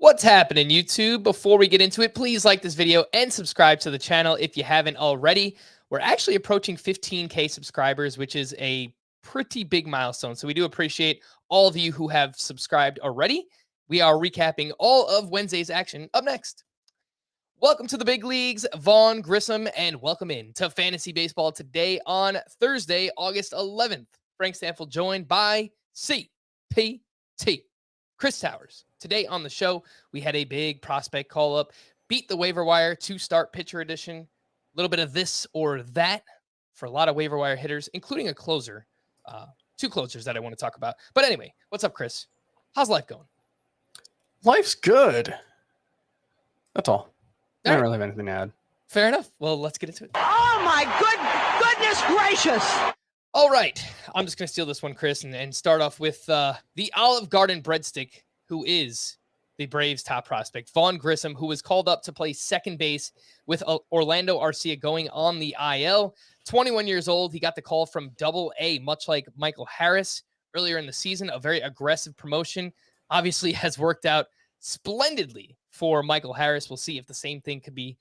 What's happening, YouTube? Before we get into it, please like this video and subscribe to the channel if you haven't already. We're actually approaching 15K subscribers, which is a pretty big milestone. So we do appreciate all of you who have subscribed already. We are recapping all of Wednesday's action up next. Welcome to the big leagues, Vaughn Grissom, and welcome in to Fantasy Baseball today on Thursday, August 11th. Frank Stampfl joined by CPT, Chris Towers. Today on the show, we had a big prospect call-up, beat the waiver wire, two-start pitcher edition, a little bit of this or that for a lot of waiver wire hitters, including a closer, two closers that I want to talk about. But anyway, what's up, Chris? How's life going? Life's good. That's all. I All don't right. really have anything to add. Fair enough. Well, let's get into it. Oh my goodness gracious! All right. I'm just going to steal this one, Chris, and start off with the Olive Garden breadstick, who is the Braves' top prospect, Vaughn Grissom, who was called up to play second base with Orlando Arcia going on the IL. 21 years old. He got the call from Double-A, much like Michael Harris earlier in the season, a very aggressive promotion. Obviously has worked out splendidly for Michael Harris. We'll see if the same thing could be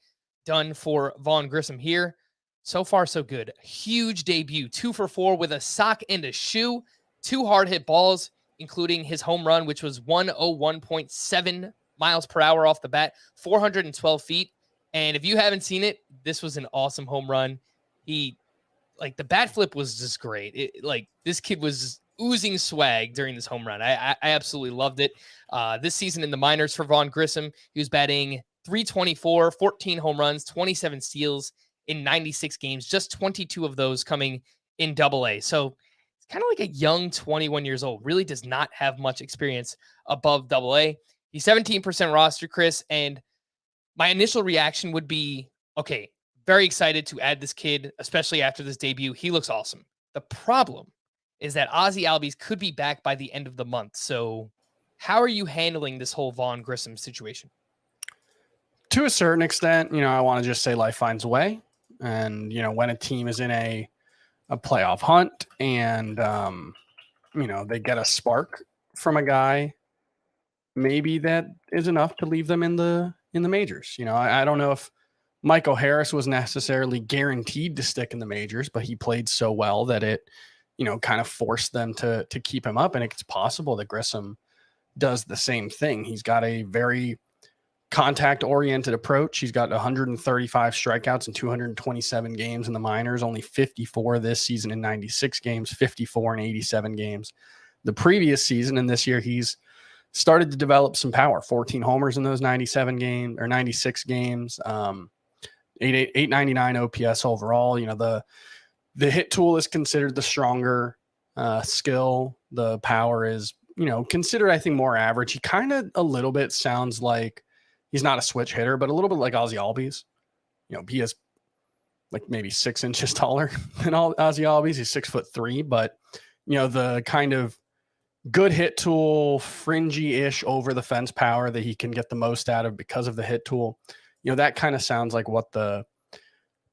done for Vaughn Grissom here. So far, so good. Huge debut, 2 for 4 with a sock and a shoe, 2 hard hit balls, including his home run, which was 101.7 miles per hour off the bat, 412 feet. And if you haven't seen it, this was an awesome home run. The bat flip was just great. This kid was oozing swag during this home run. I absolutely loved it. This season in the minors for Vaughn Grissom, he was batting .324, 14 home runs, 27 steals in 96 games, just rostered of those coming in Double-A. So it's kind of like a young 21 years old, really does not have much experience above Double-A. He's 17% roster, Chris, and my initial reaction would be, okay, very excited to add this kid, especially after this debut. He looks awesome. The problem is that Ozzie Albies could be back by the end of the month. So how are you handling this whole Vaughn Grissom situation? To a certain extent, I want to just say life finds a way. And, when a team is in a playoff hunt and, they get a spark from a guy, maybe that is enough to leave them in the majors. I don't know if Michael Harris was necessarily guaranteed to stick in the majors, but he played so well that it, kind of forced them to keep him up. And it's possible that Grissom does the same thing. He's got a very contact-oriented approach. He's got 135 strikeouts in 227 games in the minors, only 54 this season in 96 games, 54 in 87 games. The previous season and this year, he's started to develop some power. 14 homers in those 96 games, 899 OPS overall. The hit tool is considered the stronger skill. The power is, considered, I think, more average. He kind of a little bit sounds like he's not a switch hitter, but a little bit like Ozzie Albies. He is like maybe 6 inches taller than Ozzie Albies. He's 6'3", but the kind of good hit tool, fringy-ish over the fence power that he can get the most out of because of the hit tool. That kind of sounds like what the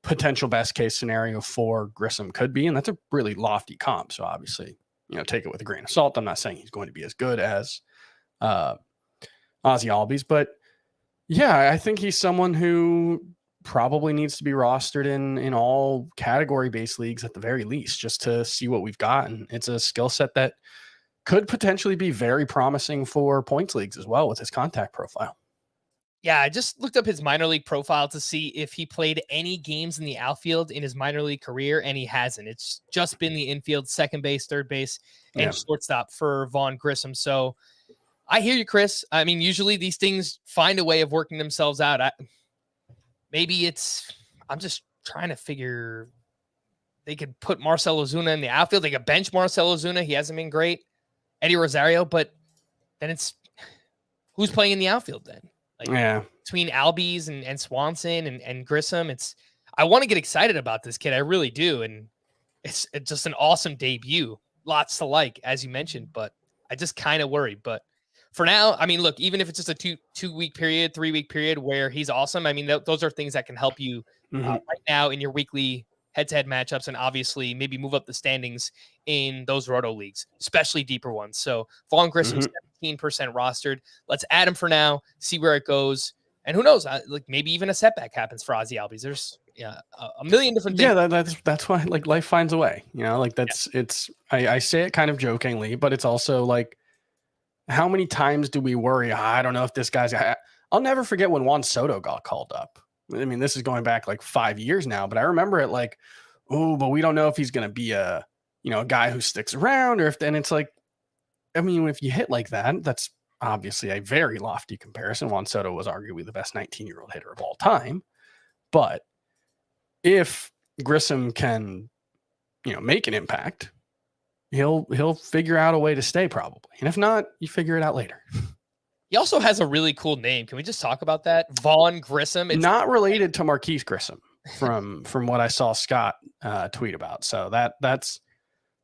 potential best case scenario for Grissom could be. And that's a really lofty comp. So obviously, take it with a grain of salt. I'm not saying he's going to be as good as Ozzie Albies, but yeah, I think he's someone who probably needs to be rostered in all category-based leagues at the very least, just to see what we've got. And it's a skill set that could potentially be very promising for points leagues as well with his contact profile. Yeah, I just looked up his minor league profile to see if he played any games in the outfield in his minor league career, and he hasn't. It's just been the infield, second base, third base, and shortstop for Vaughn Grissom. So I hear you, Chris. I mean, usually these things find a way of working themselves out. I'm just trying to figure, they could put Marcell Ozuna in the outfield. They could bench Marcell Ozuna. He hasn't been great. Eddie Rosario, but then it's who's playing in the outfield then? Between Albies and Swanson and Grissom, I want to get excited about this kid. I really do. And it's just an awesome debut. Lots to like, as you mentioned, but I just kind of worry. But for now, I mean, look, even if it's just a 2-week period, 3-week period where he's awesome, I mean, those are things that can help you right now in your weekly head-to-head matchups and obviously maybe move up the standings in those roto leagues, especially deeper ones. So Vaughn Grissom, 17% rostered. Let's add him for now, see where it goes. And who knows, like maybe even a setback happens for Ozzy Albies. There's a million different things. Yeah, that's why like life finds a way, like it's I say it kind of jokingly, but it's also like, how many times do we worry? I don't know if this guy's, I'll never forget when Juan Soto got called up. I mean, this is going back like 5 years now, but I remember it like, oh, but we don't know if he's going to be a guy who sticks around, or if then it's like, I mean, if you hit like that, that's obviously a very lofty comparison. Juan Soto was arguably the best 19-year-old hitter of all time. But if Grissom can, make an impact, he'll figure out a way to stay probably. And if not, you figure it out later. He also has a really cool name. Can we just talk about that? Vaughn Grissom. It's not related to Marquise Grissom from what I saw Scott tweet about. So that's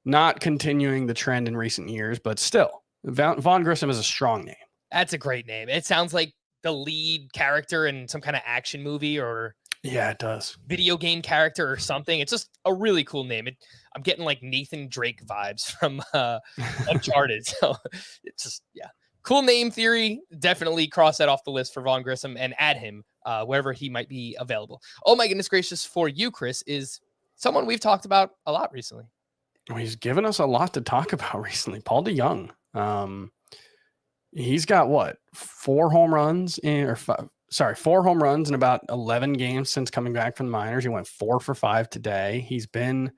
not continuing the trend in recent years, but still, Vaughn Grissom is a strong name. That's a great name. It sounds like the lead character in some kind of action movie or it does. Video game character or something. It's just a really cool name. I'm getting like Nathan Drake vibes from Uncharted. So it's just, cool name theory. Definitely cross that off the list for Vaughn Grissom and add him wherever he might be available. Oh my goodness gracious, for you, Chris, is someone we've talked about a lot recently. Well, he's given us a lot to talk about recently. Paul DeJong. He's got 4 home runs in 4 home runs in about 11 games since coming back from the minors. He went 4 for 5 today. He's been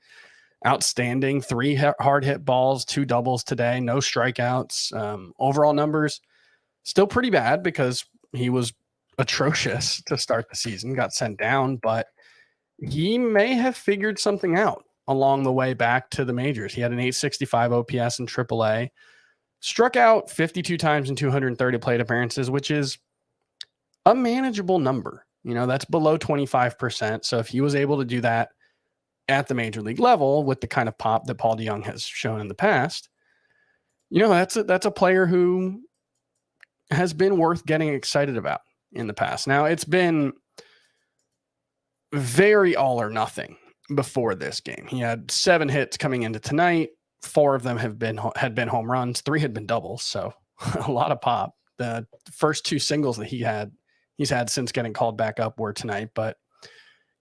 outstanding. 3 hard hit balls, 2 doubles today, no strikeouts. Overall numbers still pretty bad because he was atrocious to start the season, got sent down, but he may have figured something out along the way back to the majors. He had an 865 OPS in AAA, struck out 52 times in 230 plate appearances, which is a manageable number. That's below 25%. So if he was able to do that at the major league level with the kind of pop that Paul DeJong has shown in the past, that's a player who has been worth getting excited about in the past. Now, it's been very all or nothing before this game. He had 7 hits coming into tonight. 4 of them had been home runs. 3 had been doubles. So a lot of pop. The first 2 singles that he's had since getting called back up were tonight. But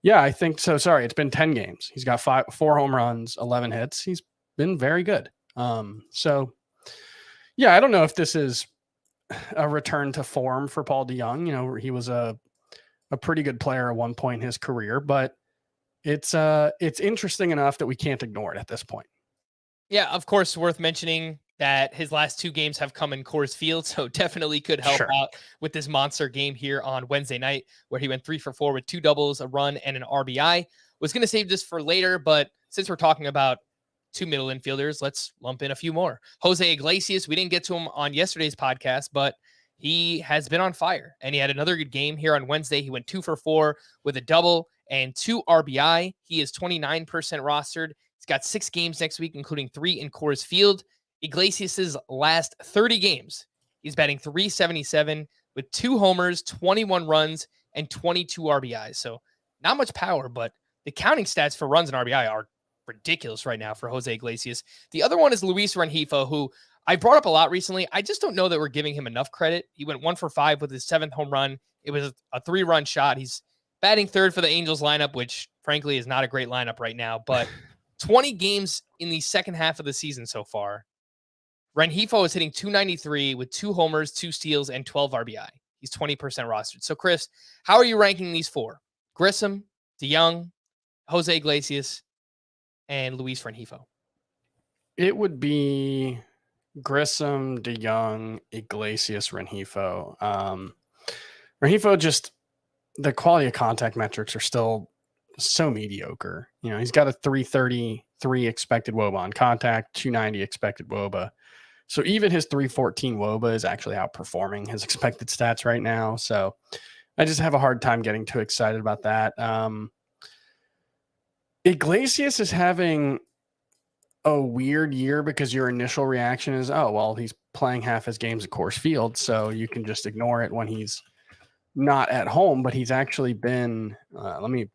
yeah, I think so. Sorry, it's been 10 games. He's got 4 home runs, 11 hits. He's been very good. So yeah, I don't know if this is a return to form for Paul DeJong. He was a pretty good player at one point in his career, but it's interesting enough that we can't ignore it at this point. Yeah, of course, worth mentioning that his last 2 games have come in Coors Field, so definitely could help out with this monster game here on Wednesday night, where he went 3 for 4 with 2 doubles, a run, and an RBI. Was going to save this for later, but since we're talking about 2 middle infielders, let's lump in a few more. Jose Iglesias, we didn't get to him on yesterday's podcast, but he has been on fire, and he had another good game here on Wednesday. He went 2 for 4 with a double and 2 RBI. He is 29% rostered. He's got 6 games next week, including 3 in Coors Field. Iglesias's last 30 games, he's batting .377 with 2 homers, 21 runs, and 22 RBIs. So not much power, but the counting stats for runs and RBI are ridiculous right now for Jose Iglesias. The other one is Luis Rengifo, who I brought up a lot recently. I just don't know that we're giving him enough credit. He went 1 for 5 with his 7th home run. It was a 3-run shot. He's batting 3rd for the Angels lineup, which frankly is not a great lineup right now, but 20 games in the second half of the season so far. Rengifo is hitting .293 with 2 homers, 2 steals, and 12 RBI. He's 20% rostered. So, Chris, how are you ranking these 4? Grissom, DeJong, Jose Iglesias, and Luis Rengifo. It would be Grissom, DeJong, Iglesias, Rengifo. Rengifo, just the quality of contact metrics are still so mediocre. He's got a 333 expected WOBA on contact, 290 expected WOBA. So even his 314 WOBA is actually outperforming his expected stats right now. So I just have a hard time getting too excited about that. Iglesias is having a weird year because your initial reaction is, oh, well, he's playing half his games at Coors Field, so you can just ignore it when he's not at home. But he's actually been, let me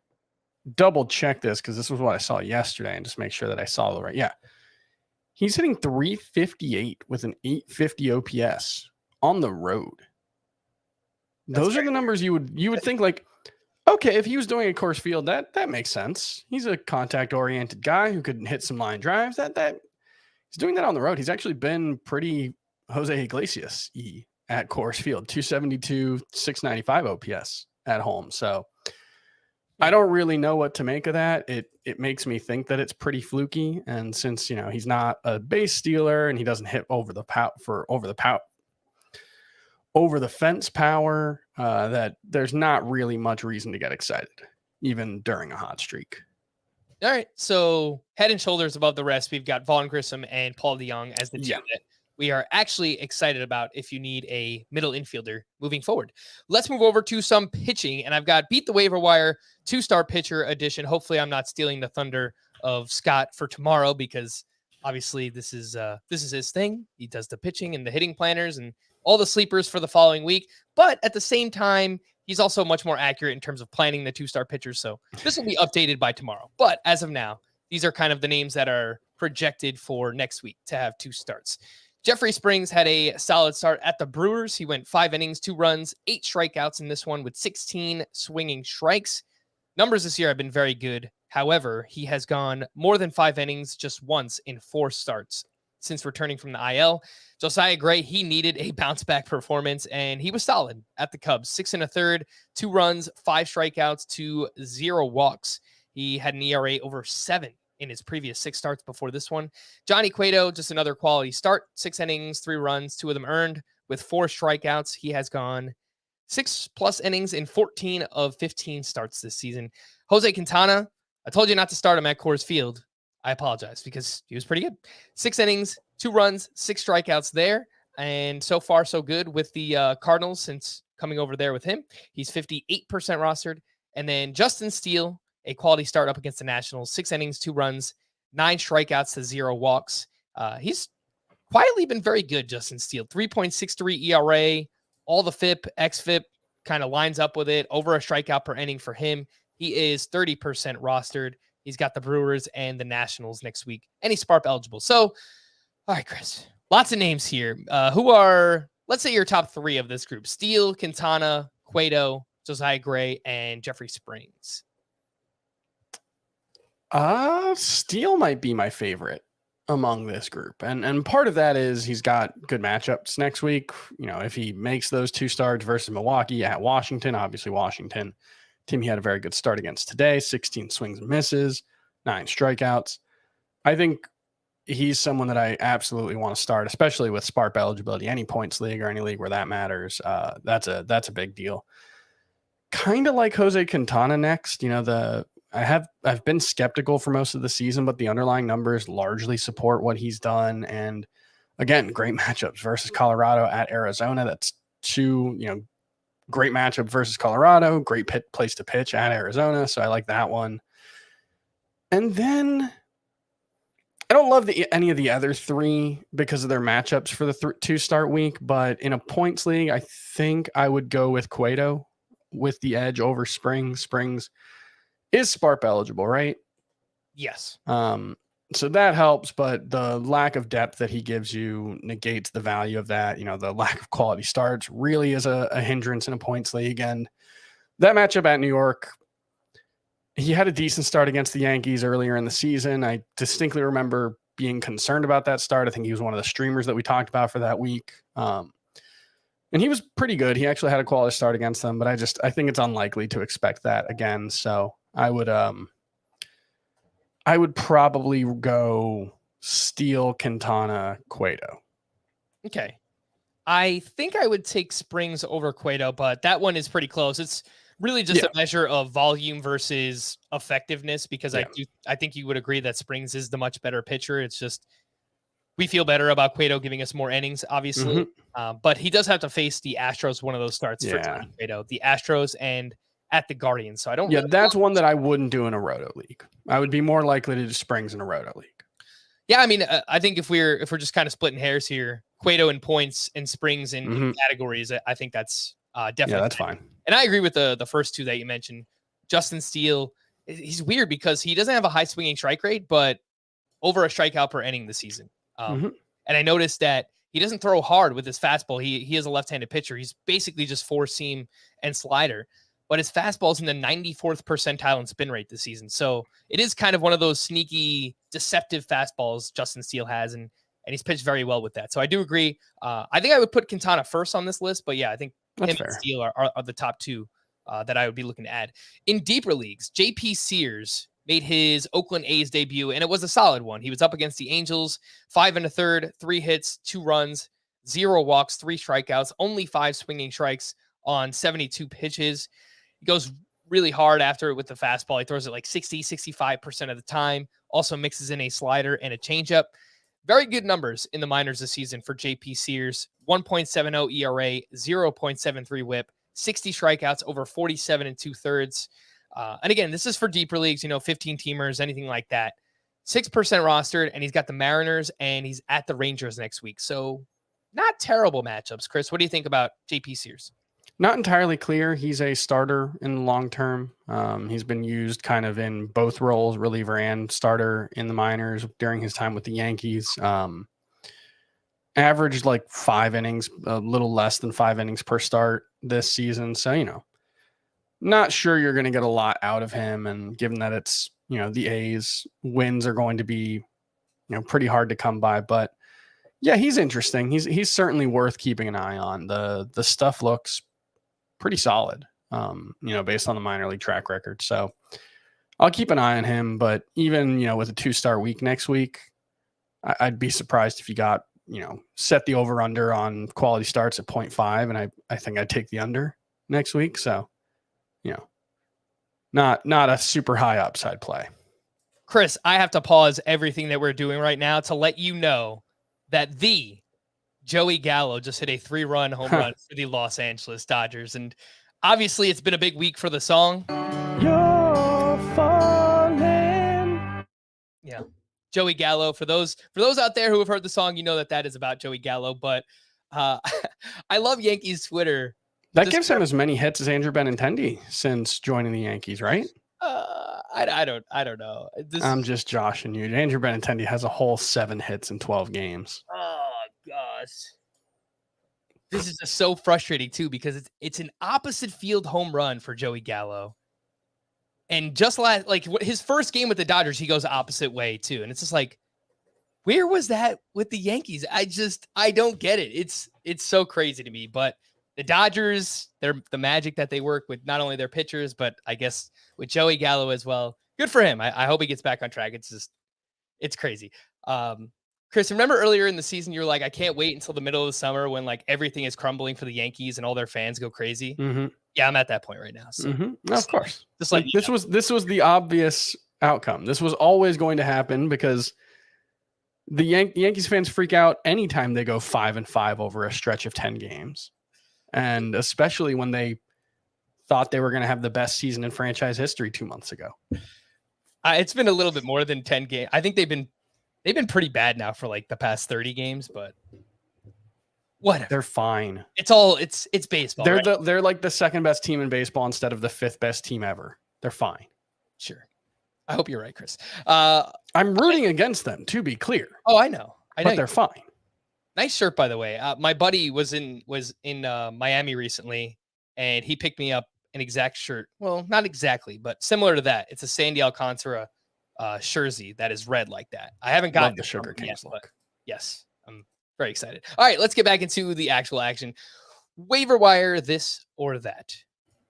double check this because this was what I saw yesterday and just make sure that I saw the right. Yeah. He's hitting 358 with an 850 OPS on the road. Those are the numbers you would think like, okay, if he was doing a course field, that makes sense. He's a contact oriented guy who could hit some line drives. That he's doing that on the road. He's actually been pretty Jose Iglesias-y at course field, 272, 695 OPS at home. So I don't really know what to make of that. It makes me think that it's pretty fluky. And since, he's not a base stealer and he doesn't hit over the fence power, that there's not really much reason to get excited, even during a hot streak. All right. So head and shoulders above the rest, we've got Vaughn Grissom and Paul DeJong as the two that we are actually excited about if you need a middle infielder moving forward. Let's move over to some pitching, and I've got Beat the Waiver Wire 2-star pitcher edition. Hopefully I'm not stealing the thunder of Scott for tomorrow, because obviously this is his thing. He does the pitching and the hitting planners and all the sleepers for the following week. But at the same time, he's also much more accurate in terms of planning the 2-star pitchers. So this will be updated by tomorrow. But as of now, these are kind of the names that are projected for next week to have 2 starts. Jeffrey Springs had a solid start at the Brewers. He went 5 innings, 2 runs, 8 strikeouts in this one with 16 swinging strikes. Numbers this year have been very good. However, he has gone more than 5 innings just once in 4 starts since returning from the IL. Josiah Gray, he needed a bounce back performance, and he was solid at the Cubs. 6 1/3, 2 runs, 5 strikeouts to 0 walks. He had an ERA over 7 in his previous 6 starts before this one. Johnny Cueto, just another quality start. 6 innings, 3 runs, 2 of them earned with 4 strikeouts. He has gone 6+ innings in 14 of 15 starts this season. Jose Quintana, I told you not to start him at Coors Field. I apologize because he was pretty good. 6 innings, 2 runs, 6 strikeouts there. And so far, so good with the Cardinals since coming over there with him. He's 58% rostered. And then Justin Steele, a quality start up against the Nationals. 6 innings, 2 runs, 9 strikeouts to 0 walks. He's quietly been very good, Justin Steele. 3.63 ERA. All the FIP, XFIP kind of lines up with it. Over a strikeout per inning for him. He is 30% rostered. He's got the Brewers and the Nationals next week. And he's SPARP eligible. So, all right, Chris. Lots of names here. Who are, let's say, your top 3 of this group? Steele, Quintana, Cueto, Josiah Gray, and Jeffrey Springs. Steele might be my favorite among this group. And part of that is he's got good matchups next week. If he makes those 2 starts versus Milwaukee at Washington, obviously Washington team he had a very good start against today, 16 swings and misses, 9 strikeouts. I think he's someone that I absolutely want to start, especially with SPARP eligibility, any points league or any league where that matters. That's a big deal. Kind of like Jose Quintana next. I've been skeptical for most of the season, but the underlying numbers largely support what he's done. And again, great matchups versus Colorado at Arizona. That's 2, great matchup versus Colorado, great place to pitch at Arizona. So I like that one. And then I don't love any of the other 3 because of their matchups for the 2-start week. But in a points league, I think I would go with Cueto with the edge over Springs. Springs is SPARP eligible, right? Yes. So that helps, but the lack of depth that he gives you negates the value of that. The lack of quality starts really is a hindrance in a points league. And that matchup at New York, he had a decent start against the Yankees earlier in the season. I distinctly remember being concerned about that start. I think he was one of the streamers that we talked about for that week. And he was pretty good. He actually had a quality start against them, but I think it's unlikely to expect that again. So I would probably go Steele, Quintana, Cueto. Okay. I think I would take Springs over Cueto, but that one is pretty close. It's really just a measure of volume versus effectiveness, because I think you would agree that Springs is the much better pitcher. It's just we feel better about Cueto giving us more innings, obviously. But he does have to face the Astros, one of those starts for Cueto, the Astros and at the Guardians. So I don't. Yeah, that's one that I wouldn't do in a roto league. I would be more likely to do Springs in a roto league. Yeah, I mean, I think if we're just kind of splitting hairs here, Cueto in points and Springs in categories, I think that's definitely. Yeah, that's fine. And I agree with the first 2 that you mentioned. Justin Steele he's weird because he doesn't have a high swinging strike rate, but over a strikeout per inning this season. And I noticed that he doesn't throw hard with his fastball. He is a left-handed pitcher. He's basically just four seam and slider, but his fastball is in the 94th percentile in spin rate this season. So it is kind of one of those sneaky, deceptive fastballs Justin Steele has, and he's pitched very well with that. So I do agree. I think I would put Quintana first on this list, but yeah, I think him and Steele are the top two that I would be looking to add. In deeper leagues, JP Sears made his Oakland A's debut, and it was a solid one. He was up against the Angels, 5 1/3, 3 hits, 2 runs, 0 walks, 3 strikeouts, only 5 swinging strikes on 72 pitches. He goes really hard after it with the fastball. He throws it like 65% of the time, also mixes in a slider and a changeup. Very good numbers in the minors this season for JP Sears. 1.70 ERA, 0.73 whip, 60 strikeouts, over 47 2/3. And again, this is for deeper leagues, 15 teamers, anything like that. 6% rostered, and he's got the Mariners and he's at the Rangers next week. So not terrible matchups. Chris, what do you think about JP Sears? Not entirely clear. He's a starter in the long term. He's been used kind of in both roles, reliever and starter in the minors during his time with the Yankees. Averaged like 5 innings, a little less than 5 innings per start this season. So, not sure you're going to get a lot out of him. And given that it's, the A's, wins are going to be, pretty hard to come by. But yeah, he's interesting. He's certainly worth keeping an eye on. The stuff looks pretty solid, based on the minor league track record. So I'll keep an eye on him. But even, with a 2-star week next week, I'd be surprised if you got, set the over under on quality starts at 0.5. And I think I'd take the under next week. So, not a super high upside play. Chris, I have to pause everything that we're doing right now to let you know that the Joey Gallo just hit a 3-run home run for the Los Angeles Dodgers. And obviously it's been a big week for the song. You're falling. Yeah. Joey Gallo. For those out there who have heard the song, that is about Joey Gallo. But I love Yankees Twitter. That gives him as many hits as Andrew Benintendi since joining the Yankees, right? I don't know. I'm just joshing you. Andrew Benintendi has a whole 7 hits in 12 games. Oh gosh. This is just so frustrating too, because it's an opposite field home run for Joey Gallo. And just his first game with the Dodgers, he goes opposite way too. And it's just like, where was that with the Yankees? I don't get it. It's so crazy to me. But the Dodgers, they're the magic that they work with, not only their pitchers, but I guess with Joey Gallo as well. Good for him. I hope he gets back on track. It's crazy. Chris, remember earlier in the season, you were like, I can't wait until the middle of the summer when everything is crumbling for the Yankees and all their fans go crazy. Mm-hmm. Yeah, I'm at that point right now. So of course, just this was the obvious outcome. This was always going to happen because the Yankees fans freak out anytime they go 5-5 over a stretch of 10 games. And especially when they thought they were going to have the best season in franchise history 2 months ago. It's been a little bit more than 10 games. I think they've been pretty bad now for the past 30 games, but whatever. They're fine. It's baseball. They're like the second best team in baseball instead of the 5th best team ever. They're fine. Sure. I hope you're right, Chris. I'm rooting against them, to be clear. Oh, I know. But they're fine. Nice shirt, by the way. My buddy was in Miami recently, and he picked me up an exact shirt. Well, not exactly, but similar to that. It's a Sandy Alcantara jersey that is red like that. I haven't gotten the Sugar Kings look. Yes, I'm very excited. All right, let's get back into the actual action. Waiver wire, this or that.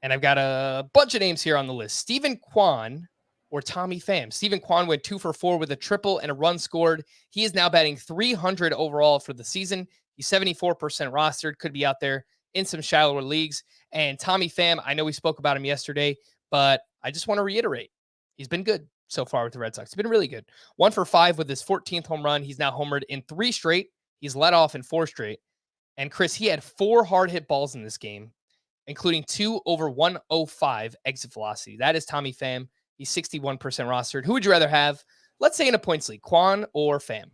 And I've got a bunch of names here on the list. Stephen Kwan or Tommy Pham. Stephen Kwan went 2 for 4 with a triple and a run scored. He is now batting 300 overall for the season. He's 74% rostered, could be out there in some shallower leagues. And Tommy Pham, I know we spoke about him yesterday, but I just want to reiterate, he's been good so far with the Red Sox. He's been really good. 1 for 5 with his 14th home run. He's now homered in 3 straight. He's led off in 4 straight. And Chris, he had 4 hard hit balls in this game, including 2 over 105 exit velocity. That is Tommy Pham. He's 61% rostered. Who would you rather have? Let's say in a points league, Kwan or Pham?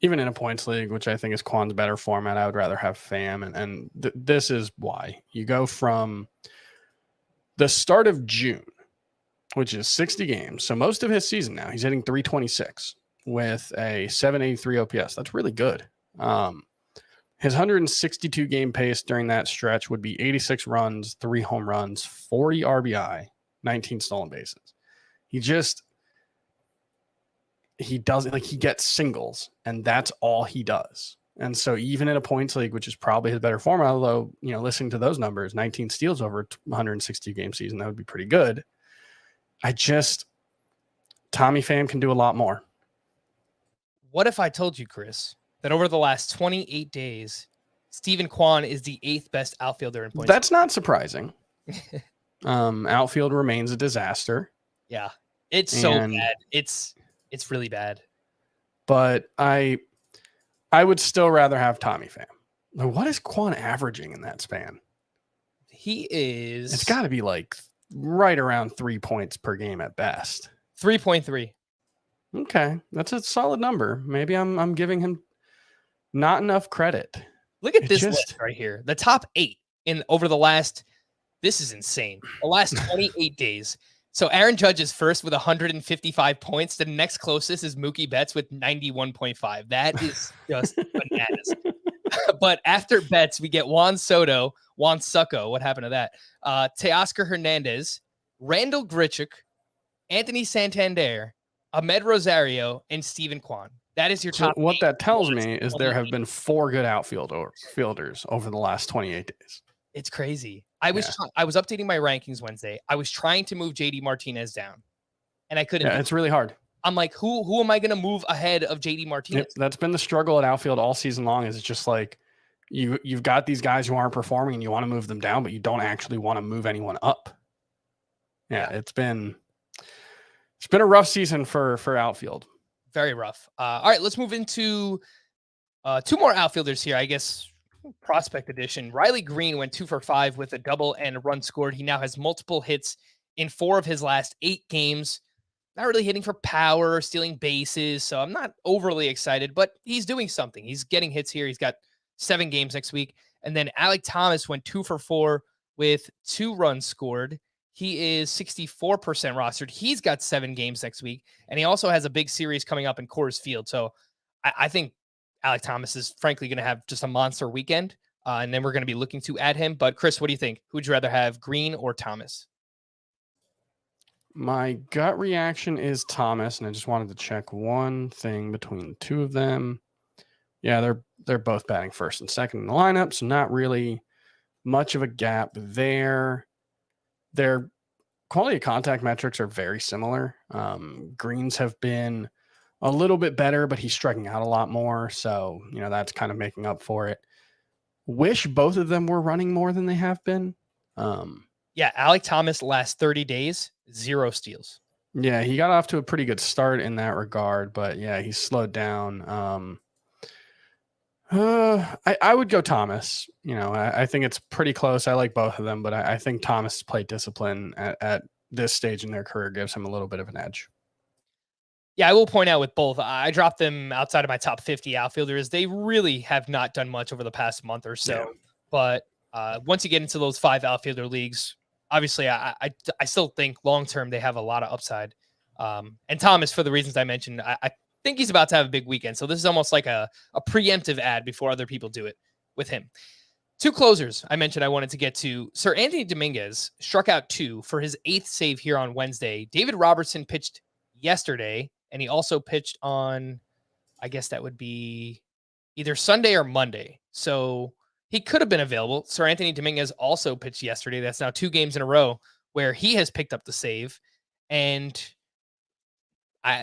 Even in a points league, which I think is Kwan's better format, I would rather have Pham. And this is why. You go from the start of June which is 60 games. So most of his season now, he's hitting 326 with a 783 OPS. That's really good. His 162 game pace during that stretch would be 86 runs, 3 home runs, 40 RBI, 19 stolen bases. He does like he gets singles, and that's all he does. And so even in a points league, which is probably his better form, although, listening to those numbers, 19 steals over 160 game season, that would be pretty good. Tommy Pham can do a lot more. What if I told you, Chris, that over the last 28 days, Steven Kwan is the 8th best outfielder in points? That's not surprising. Outfield remains a disaster. Yeah, it's so bad. It's really bad. But I would still rather have Tommy Pham. What is Kwan averaging in that span? It's got to be like right around 3 points per game at best. 3.3. Okay, that's a solid number. Maybe I'm giving him not enough credit. Look at this list right here. The top 8 over the last. This is insane. The last 28 days. So Aaron Judge is first with 155 points. The next closest is Mookie Betts with 91.5. That is just bananas. But after Betts, we get Juan Succo. What happened to that? Teoscar Hernandez, Randall Grichuk, Anthony Santander, Ahmed Rosario, and Steven Kwan. That is your top. So what that tells me is there have been 4 good outfielders over the last 28 days. It's crazy. I was updating my rankings Wednesday. I was trying to move JD Martinez down, and I couldn't. Yeah, it's really hard. I'm like, who am I going to move ahead of JD Martinez? Yep, that's been the struggle at outfield all season long. Is it's just like you've got these guys who aren't performing, and you want to move them down, but you don't actually want to move anyone up. Yeah. It's been a rough season for outfield. Very rough. All right, let's move into 2 more outfielders here, I guess. Prospect edition. Riley Green went 2 for 5 with a double and a run scored. He now has multiple hits in 4 of his last 8 games. Not really hitting for power or stealing bases, so I'm not overly excited, but he's doing something. He's getting hits here. He's got 7 games next week. And then Alek Thomas went 2 for 4 with 2 runs scored. He is 64% rostered. He's got 7 games next week, and he also has a big series coming up in Coors Field. So I think Alek Thomas is frankly going to have just a monster weekend, and then we're going to be looking to add him. But Chris, what do you think? Who would you rather have, Green or Thomas? My gut reaction is Thomas, and I just wanted to check one thing between the 2 of them. Yeah, they're both batting first and second in the lineup, so not really much of a gap there. Their quality of contact metrics are very similar. Green's have been a little bit better, but he's striking out a lot more. So, that's kind of making up for it. Wish both of them were running more than they have been. Yeah, Alek Thomas last 30 days, 0 steals. Yeah, he got off to a pretty good start in that regard, but yeah, he's slowed down. I would go Thomas. I think it's pretty close. I like both of them, but I think Thomas' play discipline at this stage in their career gives him a little bit of an edge. Yeah, I will point out with both, I dropped them outside of my top 50 outfielders. They really have not done much over the past month or so. Yeah. But once you get into those 5 outfielder leagues, obviously I still think long-term they have a lot of upside. And Thomas, for the reasons I mentioned, I think he's about to have a big weekend. So this is almost like a preemptive ad before other people do it with him. 2 closers I mentioned I wanted to get to. Sir Anthony Dominguez struck out 2 for his 8th save here on Wednesday. David Robertson pitched yesterday, and he also pitched on, I guess that would be either Sunday or Monday. So he could have been available. Sir Anthony Dominguez also pitched yesterday. That's now 2 games in a row where he has picked up the save. And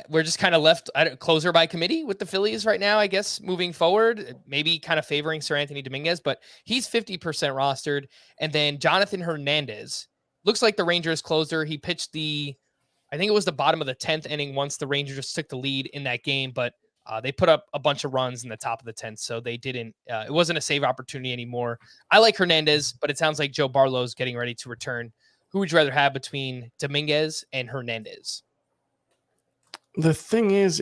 we're just kind of left closer by committee with the Phillies right now, I guess, moving forward, maybe kind of favoring Sir Anthony Dominguez, but he's 50% rostered. And then Jonathan Hernandez looks like the Rangers closer. He pitched I think it was the bottom of the 10th inning once the Rangers just took the lead in that game, but they put up a bunch of runs in the top of the 10th, so they didn't. It wasn't a save opportunity anymore. I like Hernandez, but it sounds like Joe Barlow's getting ready to return. Who would you rather have between Dominguez and Hernandez? The thing is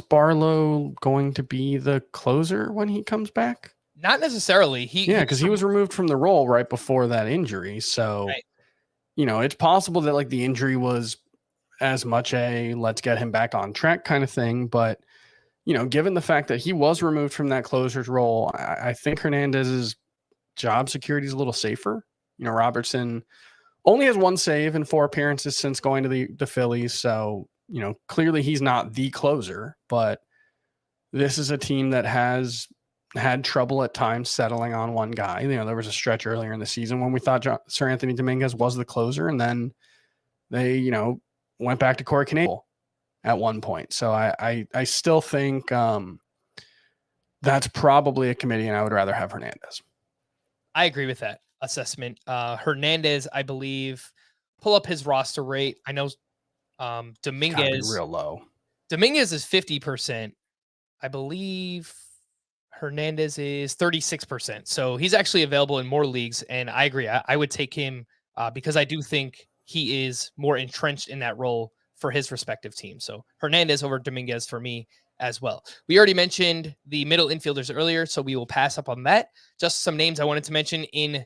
Barlow going to be the closer when he comes back? Not necessarily. Because he was removed from the role right before that injury, so. Right. it's possible that like the injury was as much a let's get him back on track kind of thing. But, given the fact that he was removed from that closer's role, I think Hernandez's job security is a little safer. Robertson only has 1 save in 4 appearances since going to the Phillies. So, clearly he's not the closer, but this is a team that has had trouble at times settling on one guy. There was a stretch earlier in the season when we thought Sir Anthony Dominguez was the closer, and then they, went back to Corey Knebel at one point. So I still think that's probably a committee, and I would rather have Hernandez. I agree with that assessment. Hernandez, I believe, pull up his roster rate. I know Dominguez real low. Dominguez is 50%. I believe Hernandez is 36%. So he's actually available in more leagues. And I agree. I would take him because I do think he is more entrenched in that role for his respective team. So Hernandez over Dominguez for me as well. We already mentioned the middle infielders earlier, so we will pass up on that. Just some names I wanted to mention in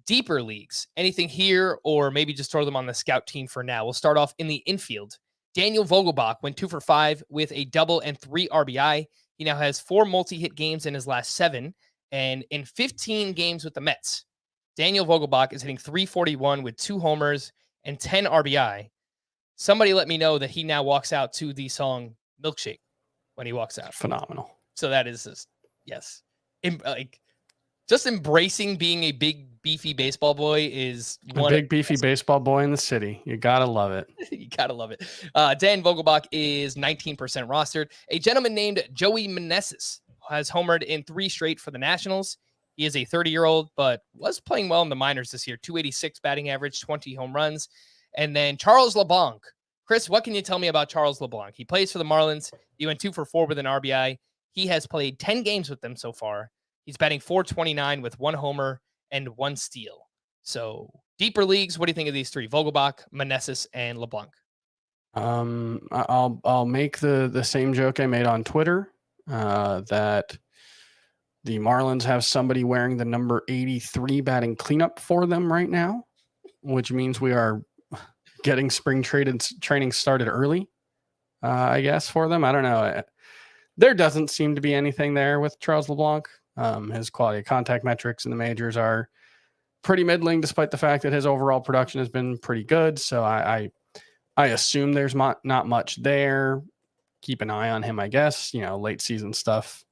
deeper leagues. Anything here, or maybe just throw them on the scout team for now. We'll start off in the infield. Daniel Vogelbach went 2 for 5 with a double and 3 RBI. He now has 4 multi-hit games in his last 7, and in 15 games with the Mets, Daniel Vogelbach is hitting .341 with 2 homers and 10 RBI. Somebody let me know that he now walks out to the song Milkshake when he walks out. Phenomenal. So that is just, yes. Just embracing being a big, beefy baseball boy is a big, beefy baseball boy in the city. You got to love it. You got to love it. Dan Vogelbach is 19% rostered. A gentleman named Joey Meneses has homered in 3 straight for the Nationals. He is a 30-year-old, but was playing well in the minors this year. 286 batting average, 20 home runs. And then Charles LeBlanc. Chris, what can you tell me about Charles LeBlanc? He plays for the Marlins. He went 2 for 4 with an RBI. He has played 10 games with them so far. He's batting .429 with 1 homer and 1 steal. So deeper leagues, what do you think of these 3? Vogelbach, Meneses, and LeBlanc. I'll make the same joke I made on Twitter that the Marlins have somebody wearing the number 83 batting cleanup for them right now, which means we are getting spring training started early, I guess, for them. I don't know. There doesn't seem to be anything there with Charles LeBlanc. His quality of contact metrics in the majors are pretty middling, despite the fact that his overall production has been pretty good. So I assume there's not much there. Keep an eye on him, I guess. Late season stuff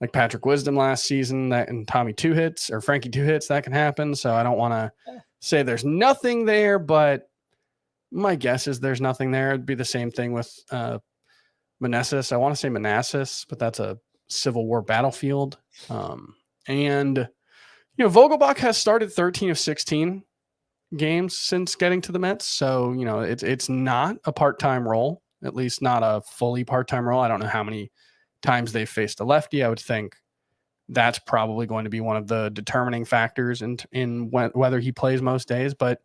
like Patrick Wisdom last season, that and Tommy 2 hits or Frankie 2 hits, that can happen. So I don't want to say there's nothing there, but my guess is there's nothing there. It'd be the same thing with Meneses. I want to say Manassas, but that's a Civil War battlefield. And Vogelbach has started 13 of 16 games since getting to the Mets. So, it's not a part-time role, at least not a fully part-time role. I don't know how many times they've faced a lefty. I would think that's probably going to be one of the determining factors in whether he plays most days, but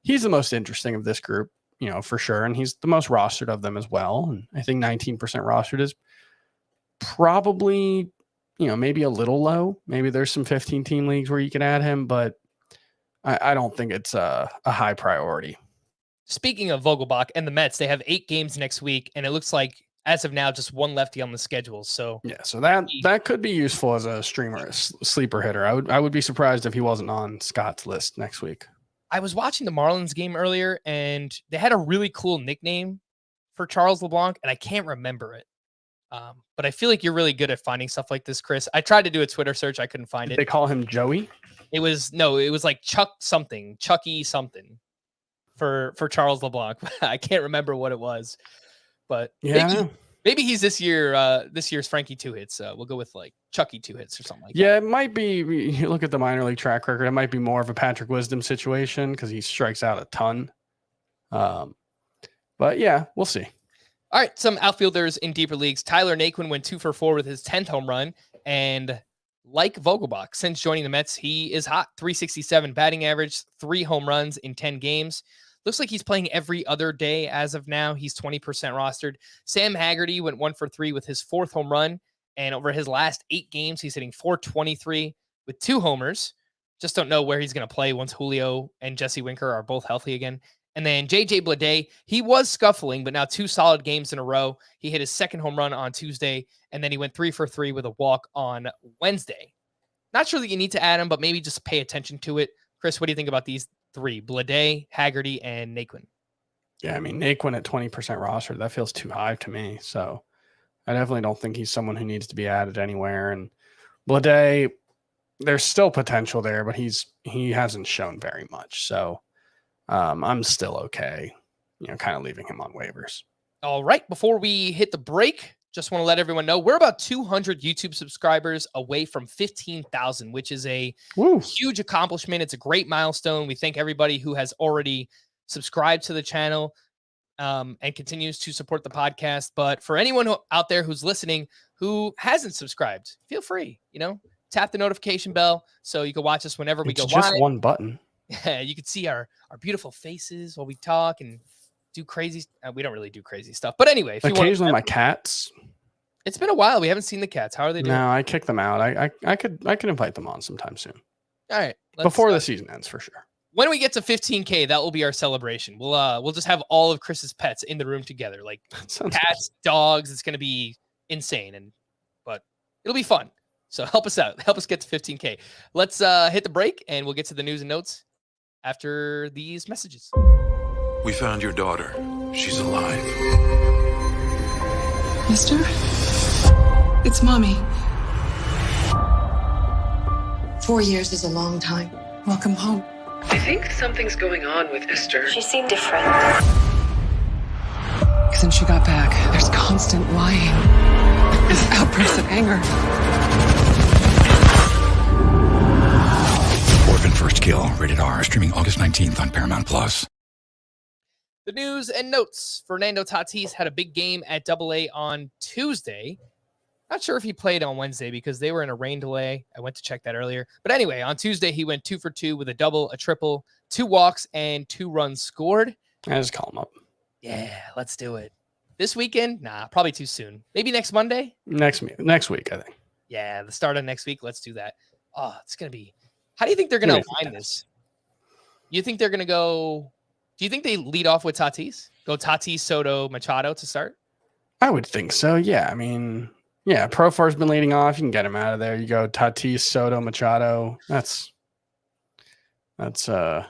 he's the most interesting of this group, for sure. And he's the most rostered of them as well. And I think 19% rostered is probably, maybe a little low. Maybe there's some 15-team leagues where you can add him, but I don't think it's a high priority. Speaking of Vogelbach and the Mets, they have 8 games next week, and it looks like as of now, just 1 lefty on the schedule. So yeah, so that could be useful as a streamer, a sleeper hitter. I would be surprised if he wasn't on Scott's list next week. I was watching the Marlins game earlier, and they had a really cool nickname for Charles LeBlanc, and I can't remember it. But I feel like you're really good at finding stuff like this, Chris. I tried to do a Twitter search. I couldn't find it. They call him Joey? It was like Chucky something for Charles LeBlanc. I can't remember what it was, but yeah, maybe he's this year's Frankie 2 hits. We'll go with like Chucky 2 hits or something like that. Yeah, it might be. You look at the minor league track record, it might be more of a Patrick Wisdom situation because he strikes out a ton. But yeah, we'll see. All right, some outfielders in deeper leagues. Tyler Naquin went 2 for 4 with his 10th home run. And like Vogelbach, since joining the Mets, he is hot. 367 batting average, 3 home runs in 10 games. Looks like he's playing every other day as of now. He's 20% rostered. Sam Haggerty went 1 for 3 with his 4th home run. And over his last 8 games, he's hitting .423 with 2 homers. Just don't know where he's going to play once Julio and Jesse Winker are both healthy again. And then JJ Bleday, he was scuffling, but now 2 solid games in a row. He hit his second home run on Tuesday, and then he went 3 for 3 with a walk on Wednesday. Not sure that you need to add him, but maybe just pay attention to it. Chris, what do you think about these 3? Bleday, Haggerty, and Naquin? Yeah, I mean, Naquin at 20% roster, that feels too high to me. So I definitely don't think he's someone who needs to be added anywhere. And Bleday, there's still potential there, but he hasn't shown very much. So I'm still okay, kind of leaving him on waivers. All right. Before we hit the break, just want to let everyone know we're about 200 YouTube subscribers away from 15,000, which is a huge accomplishment. It's a great milestone. We thank everybody who has already subscribed to the channel and continues to support the podcast. But for anyone out there who's listening who hasn't subscribed, feel free, tap the notification bell so you can watch us whenever we go live. Just one button. Yeah, you can see our beautiful faces while we talk and do crazy. We don't really do crazy stuff, but anyway, if occasionally you want, my cats. It's been a while. We haven't seen the cats. How are they doing? No, I kicked them out. I could invite them on sometime soon. All right, before the season ends for sure. When we get to 15K, that will be our celebration. We'll just have all of Chris's pets in the room together, like cats, dogs. It's going to be insane, but it'll be fun. So help us out. Help us get to 15K. Let's hit the break, and we'll get to the news and notes after these messages. We found your daughter. She's alive. Mister? It's Mommy. 4 years is a long time. Welcome home. I think something's going on with Esther. She seemed different. Since she got back, there's constant lying. There's outbursts of anger. Orphan First Kill, rated R, streaming August 19th on Paramount+. The news and notes. Fernando Tatis had a big game at AA on Tuesday. Not sure if he played on Wednesday because they were in a rain delay. I went to check that earlier. But anyway, on Tuesday, he went 2 for 2 with a double, a triple, 2 walks, and 2 runs scored. I just call him up. Yeah, let's do it. This weekend? Nah, probably too soon. Maybe next Monday? Next week, I think. Yeah, the start of next week. Let's do that. Oh, it's going to be... How do you think they're going to align this? You think they're going to go... Do you think they lead off with Tatis? Go Tatis, Soto, Machado to start? I would think so, yeah. I mean... Yeah, Profar's been leading off. You can get him out of there. You go Tatis, Soto, Machado. That's an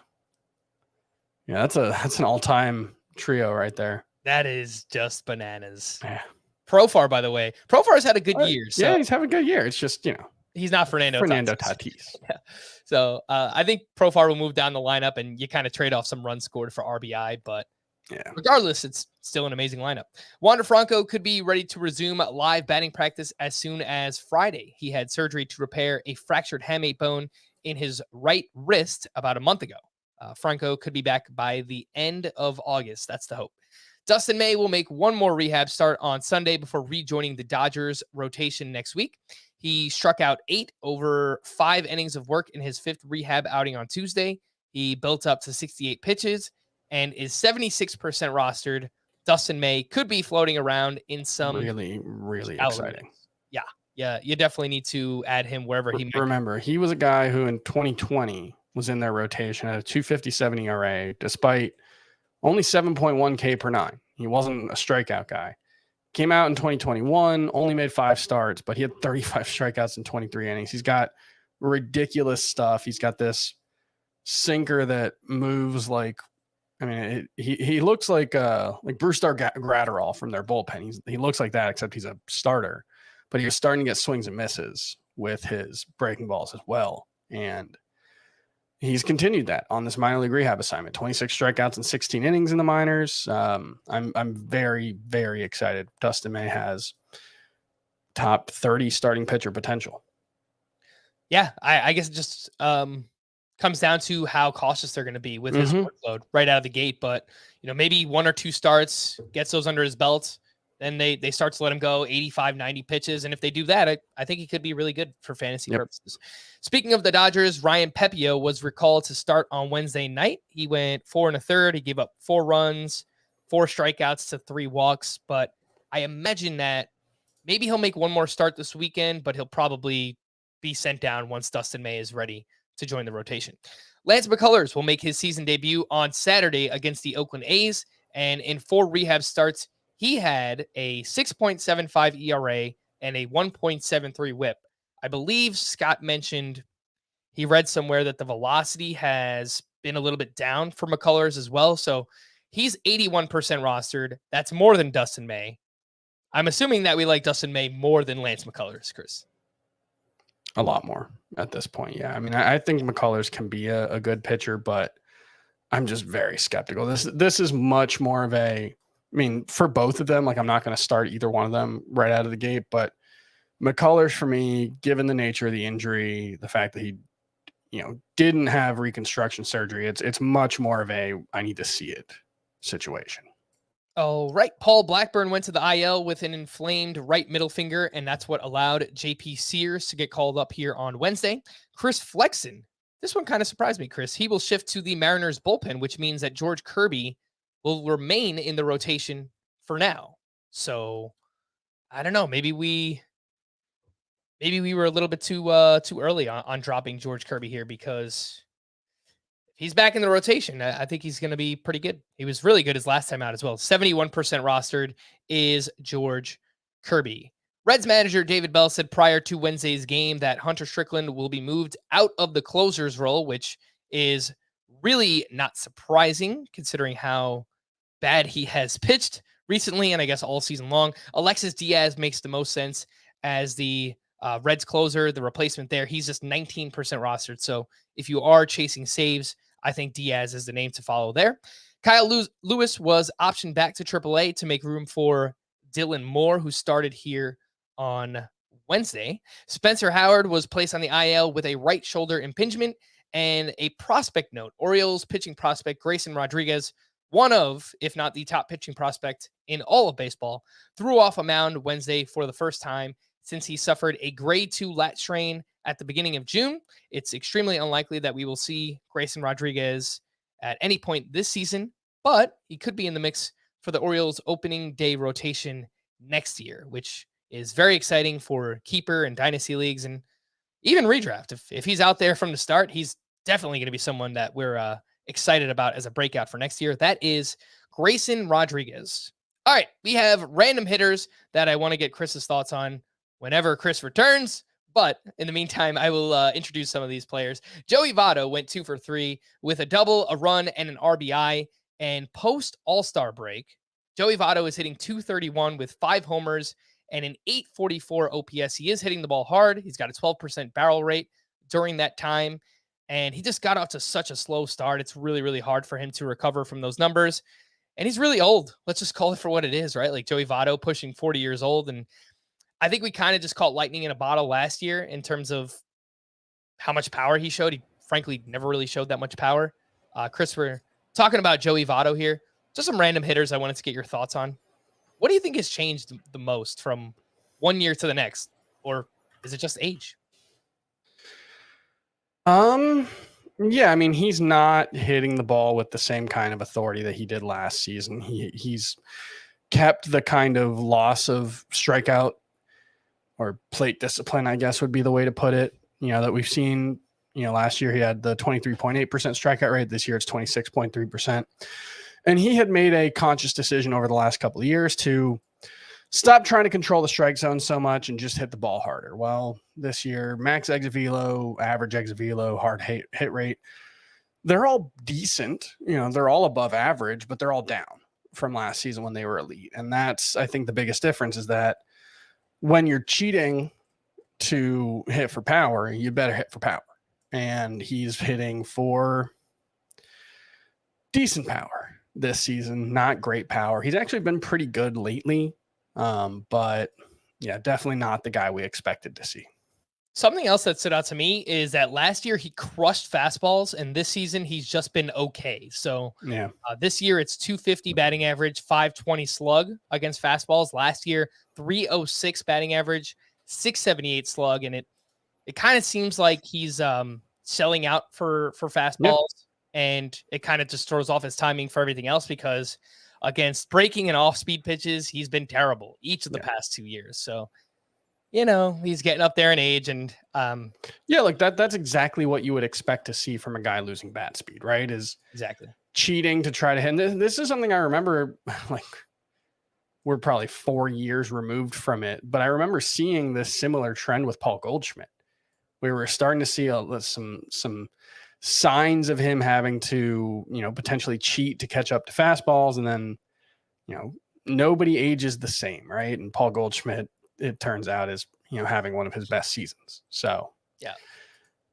all-time trio right there. That is just bananas. Yeah. Profar, by the way. Profar's had a good year. So yeah, he's having a good year. It's just, he's not Fernando Tatis. Yeah. So I think Profar will move down the lineup and you kind of trade off some runs scored for RBI, but yeah. Regardless, it's still an amazing lineup. Wander Franco could be ready to resume live batting practice as soon as Friday. He had surgery to repair a fractured hamate bone in his right wrist about a month ago. Franco could be back by the end of August. That's the hope. Dustin May will make one more rehab start on Sunday before rejoining the Dodgers rotation next week. He struck out 8 over 5 innings of work in his 5th rehab outing on Tuesday. He built up to 68 pitches and is 76% rostered. Dustin May could be floating around in some really exciting. Yeah. You definitely need to add him wherever he might. Remember, he was a guy who in 2020 was in their rotation at a 2.57 ERA, despite only 7.1 K per 9. He wasn't a strikeout guy. Came out in 2021, only made 5 starts, but he had 35 strikeouts in 23 innings. He's got ridiculous stuff. He's got this sinker that moves like, he looks like Brewster Gratterall from their bullpen. He looks like that, except he's a starter. But he was starting to get swings and misses with his breaking balls as well. And he's continued that on this minor league rehab assignment. 26 strikeouts and 16 innings in the minors. I'm very, very excited. Dustin May has top 30 starting pitcher potential. Yeah, I guess it just comes down to how cautious they're going to be with his workload right out of the gate. But, maybe 1 or 2 starts, gets those under his belt. Then they start to let him go 85, 90 pitches. And if they do that, I think he could be really good for fantasy purposes. Speaking of the Dodgers, Ryan Pepiot was recalled to start on Wednesday night. He went 4 1/3. He gave up 4 runs, 4 strikeouts to 3 walks. But I imagine that maybe he'll make one more start this weekend, but he'll probably be sent down once Dustin May is ready to join the rotation. Lance McCullers will make his season debut on Saturday against the Oakland A's. And in 4 rehab starts, he had a 6.75 ERA and a 1.73 whip. I believe Scott mentioned he read somewhere that the velocity has been a little bit down for McCullers as well. So he's 81% rostered. That's more than Dustin May. I'm assuming that we like Dustin May more than Lance McCullers, Chris. A lot more at this point. Yeah. I mean, I think McCullers can be a good pitcher, but I'm just very skeptical. This is much more of a, I mean, for both of them, like I'm not going to start either one of them right out of the gate, but McCullers for me, given the nature of the injury, the fact that he, didn't have reconstruction surgery, it's much more of a, I need to see it situation. Oh, right. Paul Blackburn went to the IL with an inflamed right middle finger, and that's what allowed JP Sears to get called up here on Wednesday. Chris Flexen, this one kind of surprised me, Chris. He will shift to the Mariners bullpen, which means that George Kirby will remain in the rotation for now. So I don't know. Maybe we were a little bit too early on dropping George Kirby here, because if he's back in the rotation, I think he's going to be pretty good. He was really good his last time out as well. 71% rostered is George Kirby. Reds manager David Bell said prior to Wednesday's game that Hunter Strickland will be moved out of the closer's role, which is really not surprising considering how bad he has pitched recently and I guess all season long. Alexis Diaz makes the most sense as the Reds closer, the replacement there. He's just 19% rostered. So if you are chasing saves, I think Diaz is the name to follow there. Kyle Lewis was optioned back to AAA to make room for Dylan Moore, who started here on Wednesday. Spencer Howard was placed on the IL with a right shoulder impingement. And a prospect note, Orioles pitching prospect Grayson Rodriguez, one of, if not the top pitching prospect in all of baseball, threw off a mound Wednesday for the first time since he suffered a grade 2 lat strain at the beginning of June. It's extremely unlikely that we will see Grayson Rodriguez at any point this season, but he could be in the mix for the Orioles opening day rotation next year, which is very exciting for keeper and dynasty leagues and even redraft. If he's out there from the start, he's definitely going to be someone that we're excited about as a breakout for next year. That is Grayson Rodriguez. All right, we have random hitters that I want to get Chris's thoughts on whenever Chris returns. But in the meantime, I will introduce some of these players. Joey Votto went 2 for 3 with a double, a run, and an RBI. And post All-Star break, Joey Votto is hitting .231 with 5 homers and an .844 OPS. He is hitting the ball hard. He's got a 12% barrel rate during that time. And he just got off to such a slow start. It's really, really hard for him to recover from those numbers. And he's really old. Let's just call it for what it is, right? Like Joey Votto pushing 40 years old. And I think we kind of just caught lightning in a bottle last year in terms of how much power he showed. He frankly never really showed that much power. Chris, we're talking about Joey Votto here. Just some random hitters I wanted to get your thoughts on. What do you think has changed the most from one year to the next? Or is it just age? Yeah, I mean, he's not hitting the ball with the same kind of authority that he did last season. He's kept the kind of loss of strikeout or plate discipline, I guess would be the way to put it, that we've seen. Last year he had the 23.8% strikeout rate. This year it's 26.3%. And he had made a conscious decision over the last couple of years to stop trying to control the strike zone so much and just hit the ball harder. Well, this year, max exit velo, average exit velo, hard hit rate, they're all decent. They're all above average, but they're all down from last season when they were elite. And that's, I think, the biggest difference is that when you're cheating to hit for power, you better hit for power. And he's hitting for decent power this season, not great power. He's actually been pretty good lately. But yeah, definitely not the guy we expected to see. Something else that stood out to me is that last year he crushed fastballs, and this season he's just been okay. So yeah, this year it's 250 batting average, 520 slug against fastballs. Last year, 306 batting average, 678 slug, and it kind of seems like he's selling out for fastballs, and it kind of just throws off his timing for everything else because against breaking and off-speed pitches, he's been terrible each of the past 2 years. So he's getting up there in age, and yeah, like that's exactly what you would expect to see from a guy losing bat speed, right? Is exactly cheating to try to hit. This is something I remember, like we're probably 4 years removed from it, but I remember seeing this similar trend with Paul Goldschmidt. We were starting to see some signs of him having to, potentially cheat to catch up to fastballs. And then, nobody ages the same, right? And Paul Goldschmidt, it turns out, is, having one of his best seasons. So yeah,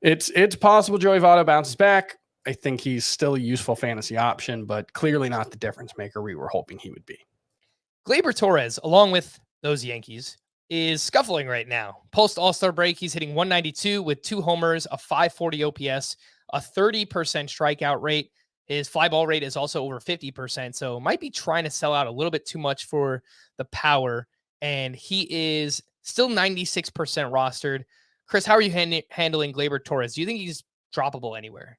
it's possible Joey Votto bounces back. I think he's still a useful fantasy option, but clearly not the difference maker we were hoping he would be. Gleyber Torres, along with those Yankees, is scuffling right now. Post All-Star break, he's hitting 192 with 2 homers, a 540 OPS, a 30% strikeout rate. His fly ball rate is also over 50%, so might be trying to sell out a little bit too much for the power. And he is still 96% rostered. Chris, how are you handling Gleyber Torres? Do you think he's droppable anywhere?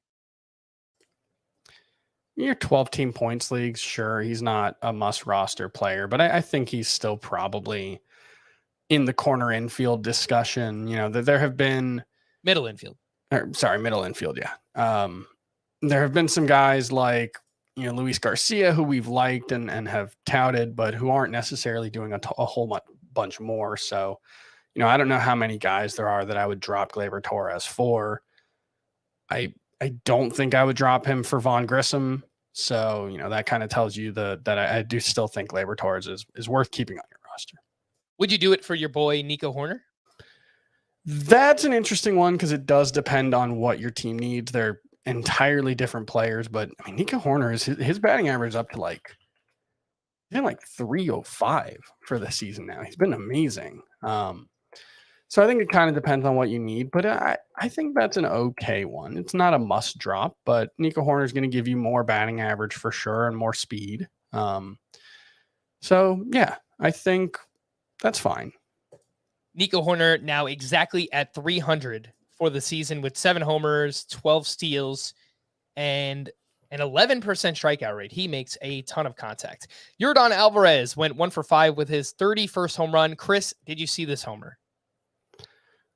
Your 12-team points leagues, sure, he's not a must-roster player, but I think he's still probably in the corner infield discussion. That there have been middle infield. Middle infield, yeah. There have been some guys like Luis Garcia who we've liked and have touted, but who aren't necessarily doing a whole bunch more. So, I don't know how many guys there are that I would drop Gleyber Torres for. I don't think I would drop him for Vaughn Grissom. So, that kind of tells you that I do still think Gleyber Torres is worth keeping on your roster. Would you do it for your boy Nico Horner? That's an interesting one because it does depend on what your team needs. They're entirely different players, but I mean, Nico Horner is his batting average up to like 305 for the season now. He's been amazing. So I think it kind of depends on what you need, but I think that's an okay one. It's not a must drop, but Nico Horner is going to give you more batting average for sure and more speed. So yeah, I think that's fine. Nico Horner now exactly at 300 for the season with 7 homers, 12 steals, and an 11% strikeout rate. He makes a ton of contact. Yordan Alvarez went 1 for 5 with his 31st home run. Chris, did you see this homer?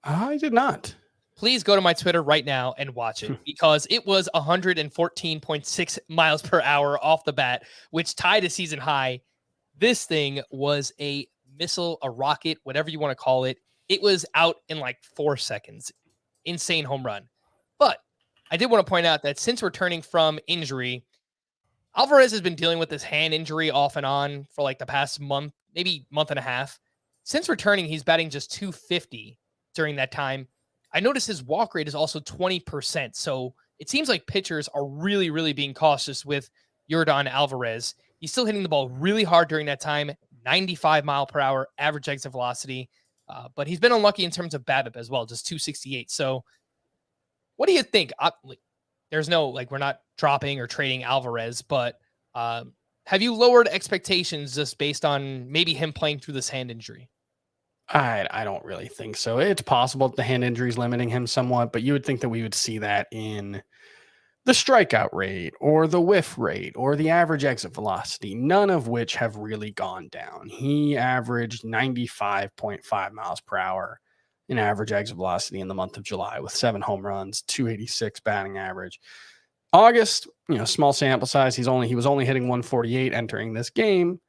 I did not. Please go to my Twitter right now and watch it because it was 114.6 miles per hour off the bat, which tied a season high. This thing was a missile, a rocket, whatever you want to call it. It was out in like 4 seconds. Insane home run. But I did want to point out that since returning from injury, Alvarez has been dealing with this hand injury off and on for like the past month, maybe month and a half. Since returning, he's batting just 250 during that time. I noticed his walk rate is also 20%. So it seems like pitchers are really, really being cautious with Yordan Alvarez. He's still hitting the ball really hard during that time, 95 mile per hour average exit velocity. But he's been unlucky in terms of BABIP as well, just 268. So what do you think? There's no, we're not dropping or trading Alvarez, but have you lowered expectations just based on maybe him playing through this hand injury? I don't really think so. It's possible that the hand injury is limiting him somewhat, but you would think that we would see that in the strikeout rate or the whiff rate or the average exit velocity, none of which have really gone down. He averaged 95.5 miles per hour in average exit velocity in the month of July with 7 home runs, 286 batting average. August, small sample size. He was only hitting 148 entering this game.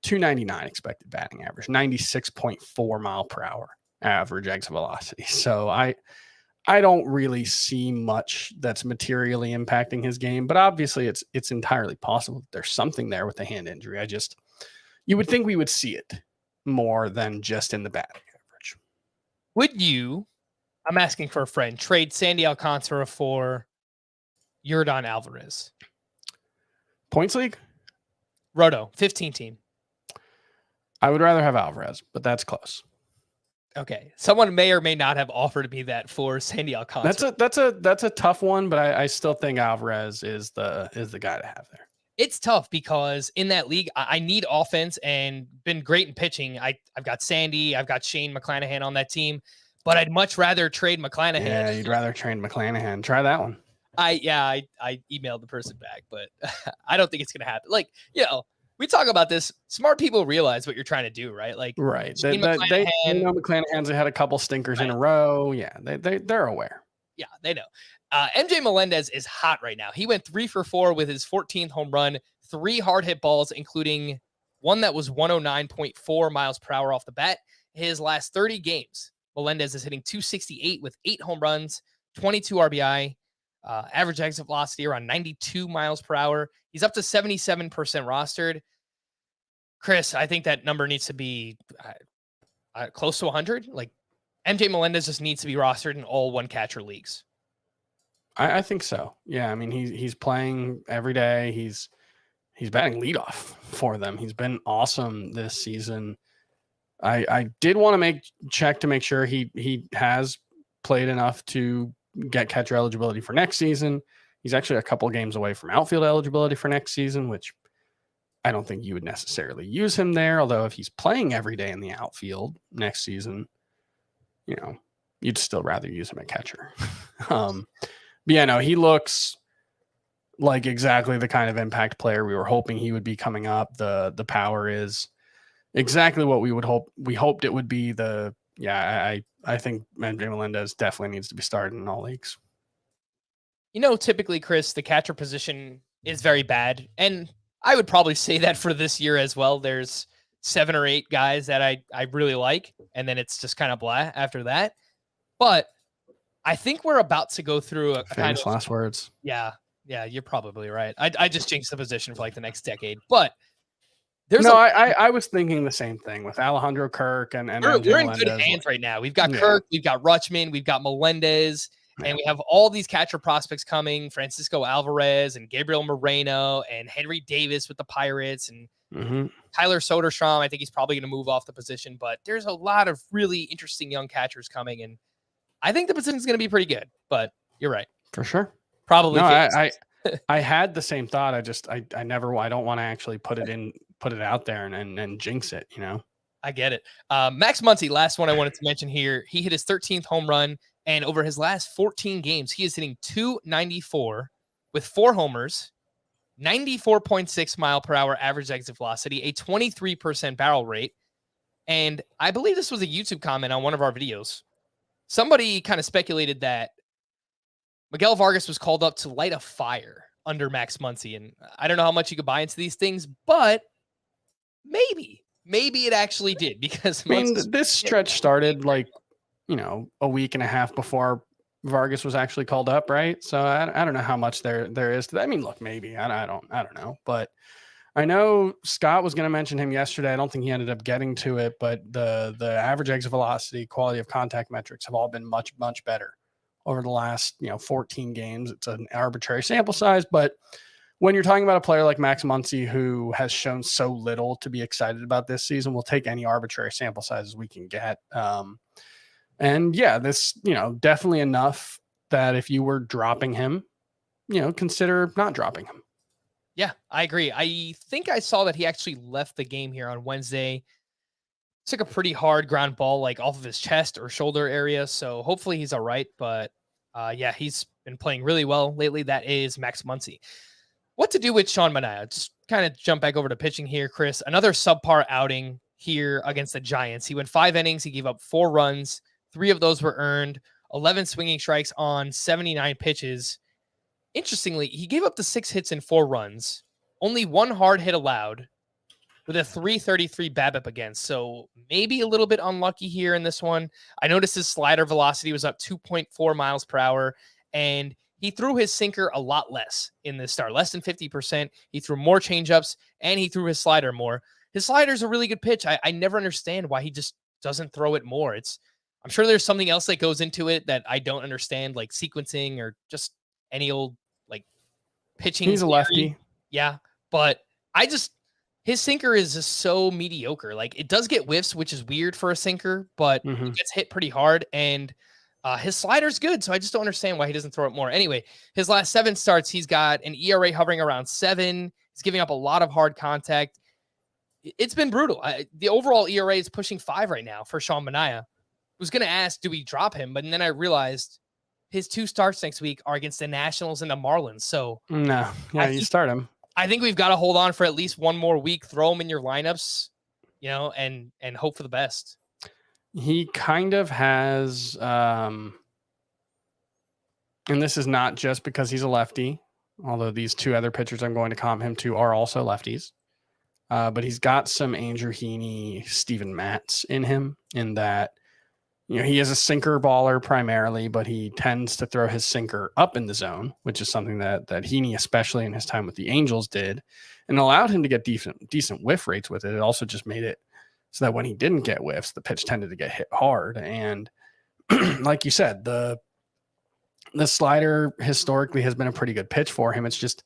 299 expected batting average, 96.4 mile per hour average exit velocity. So I don't really see much that's materially impacting his game, but obviously it's entirely possible that there's something there with the hand injury. You would think we would see it more than just in the batting average. Would you, I'm asking for a friend, trade Sandy Alcantara for Yordan Alvarez? Points league? Roto, 15 team. I would rather have Alvarez, but that's close. Okay. Someone may or may not have offered me that for Sandy Alcantara. That's a tough one, but I still think Alvarez is the guy to have there. It's tough because in that league, I need offense and been great in pitching. I've got Sandy, I've got Shane McClanahan on that team, but I'd much rather trade McClanahan. Yeah, you'd rather trade McClanahan. Try that one. I emailed the person back, but I don't think it's going to happen. we talk about this. Smart people realize what you're trying to do, right? Like, Right. Shane They McClanahan- know McClanahan's had a couple stinkers in a row. Yeah, they're aware. Yeah, they know. MJ Melendez is hot right now. He went 3 for 4 with his 14th home run, 3 hard hit balls, including one that was 109.4 miles per hour off the bat. His last 30 games, Melendez is hitting 268 with 8 home runs, 22 RBI, average exit velocity around 92 miles per hour. He's up to 77% rostered. Chris, I think that number needs to be close to 100. Like, MJ Melendez just needs to be rostered in all one catcher leagues. I think so. Yeah, I mean he's playing every day. He's batting leadoff for them. He's been awesome this season. I did want to check to make sure he has played enough to get catcher eligibility for next season. He's actually a couple games away from outfield eligibility for next season, which I don't think you would necessarily use him there. Although if he's playing every day in the outfield next season, you know, you'd still rather use him at catcher. But yeah, no, he looks like exactly the kind of impact player we were hoping he would be coming up. The power is exactly what we hoped it would be. I think MJ Melendez definitely needs to be started in all leagues. You know, typically, Chris, the catcher position is very bad. And I would probably say that for this year as well. There's 7 or 8 guys that I really like, and then it's just kind of blah after that. But I think we're about to go through a kind of last words. Yeah, you're probably right. I just jinxed the position for like the next decade. But I was thinking the same thing with Alejandro Kirk and we're in good hands right now. We've got Kirk, we've got Rutschman, we've got Melendez, and we have all these catcher prospects coming: Francisco Alvarez and Gabriel Moreno and Henry Davis with the Pirates and Tyler Soderstrom. I think he's probably going to move off the position, but there's a lot of really interesting young catchers coming, and I think the position is going to be pretty good. But you're right, for sure. Probably. No, I had the same thought. I don't want to actually put it out there and jinx it, you know. I get it. Max Muncy, last one I wanted to mention here. He hit his 13th home run, and over his last 14 games, he is hitting 294 with 4 homers, 94.6 mile per hour average exit velocity, a 23% barrel rate. And I believe this was a YouTube comment on one of our videos. Somebody kind of speculated that Miguel Vargas was called up to light a fire under Max Muncy. And I don't know how much you could buy into these things, but maybe it actually did, because this stretch started like, you know, a week and a half before Vargas was actually called up, right? So I don't know how much there is to that. I mean, look, maybe I don't know, but I know Scott was going to mention him yesterday. I don't think he ended up getting to it, but the average exit velocity, quality of contact metrics have all been much better over the last 14 games. It's an arbitrary sample size, but when you're talking about a player like Max Muncy, who has shown so little to be excited about this season, we'll take any arbitrary sample sizes we can get. And yeah, this, definitely enough that if you were dropping him, consider not dropping him. Yeah, I agree. I think I saw that he actually left the game here on Wednesday. Took a pretty hard ground ball, like off of his chest or shoulder area. So hopefully he's all right. But yeah, he's been playing really well lately. That is Max Muncy. What to do with Sean Manaea? Just kind of jump back over to pitching here, Chris. Another subpar outing here against the Giants. He went 5 innings. He gave up 4 runs. 3 of those were earned. 11 swinging strikes on 79 pitches. Interestingly, he gave up the 6 hits and 4 runs. Only 1 hard hit allowed with a 333 BABIP against. So maybe a little bit unlucky here in this one. I noticed his slider velocity was up 2.4 miles per hour, and he threw his sinker a lot less in this start, less than 50%. He threw more changeups, and he threw his slider more. His slider is a really good pitch. I never understand why he just doesn't throw it more. I'm sure there's something else that goes into it that I don't understand, like sequencing or just any old like pitching. He's a lefty. Yeah, but his sinker is just so mediocre. Like, it does get whiffs, which is weird for a sinker, but it gets hit pretty hard, and his slider's good, so I just don't understand why he doesn't throw it more. Anyway, his last 7 starts, he's got an ERA hovering around 7. He's giving up a lot of hard contact. It's been brutal. The overall ERA is pushing 5 right now for Sean Manaea. I was going to ask, do we drop him? But then I realized his 2 starts next week are against the Nationals and the Marlins. So no, yeah, you start him. I think we've got to hold on for at least one more week. Throw him in your lineups, and hope for the best. He kind of has, and this is not just because he's a lefty, although these two other pitchers I'm going to comp him to are also lefties. But he's got some Andrew Heaney, Steven Matz in him, in that, he is a sinker baller primarily, but he tends to throw his sinker up in the zone, which is something that Heaney, especially in his time with the Angels, did, and allowed him to get decent whiff rates with it. It also just made it so that when he didn't get whiffs, the pitch tended to get hit hard. And like you said, the slider historically has been a pretty good pitch for him. It's just,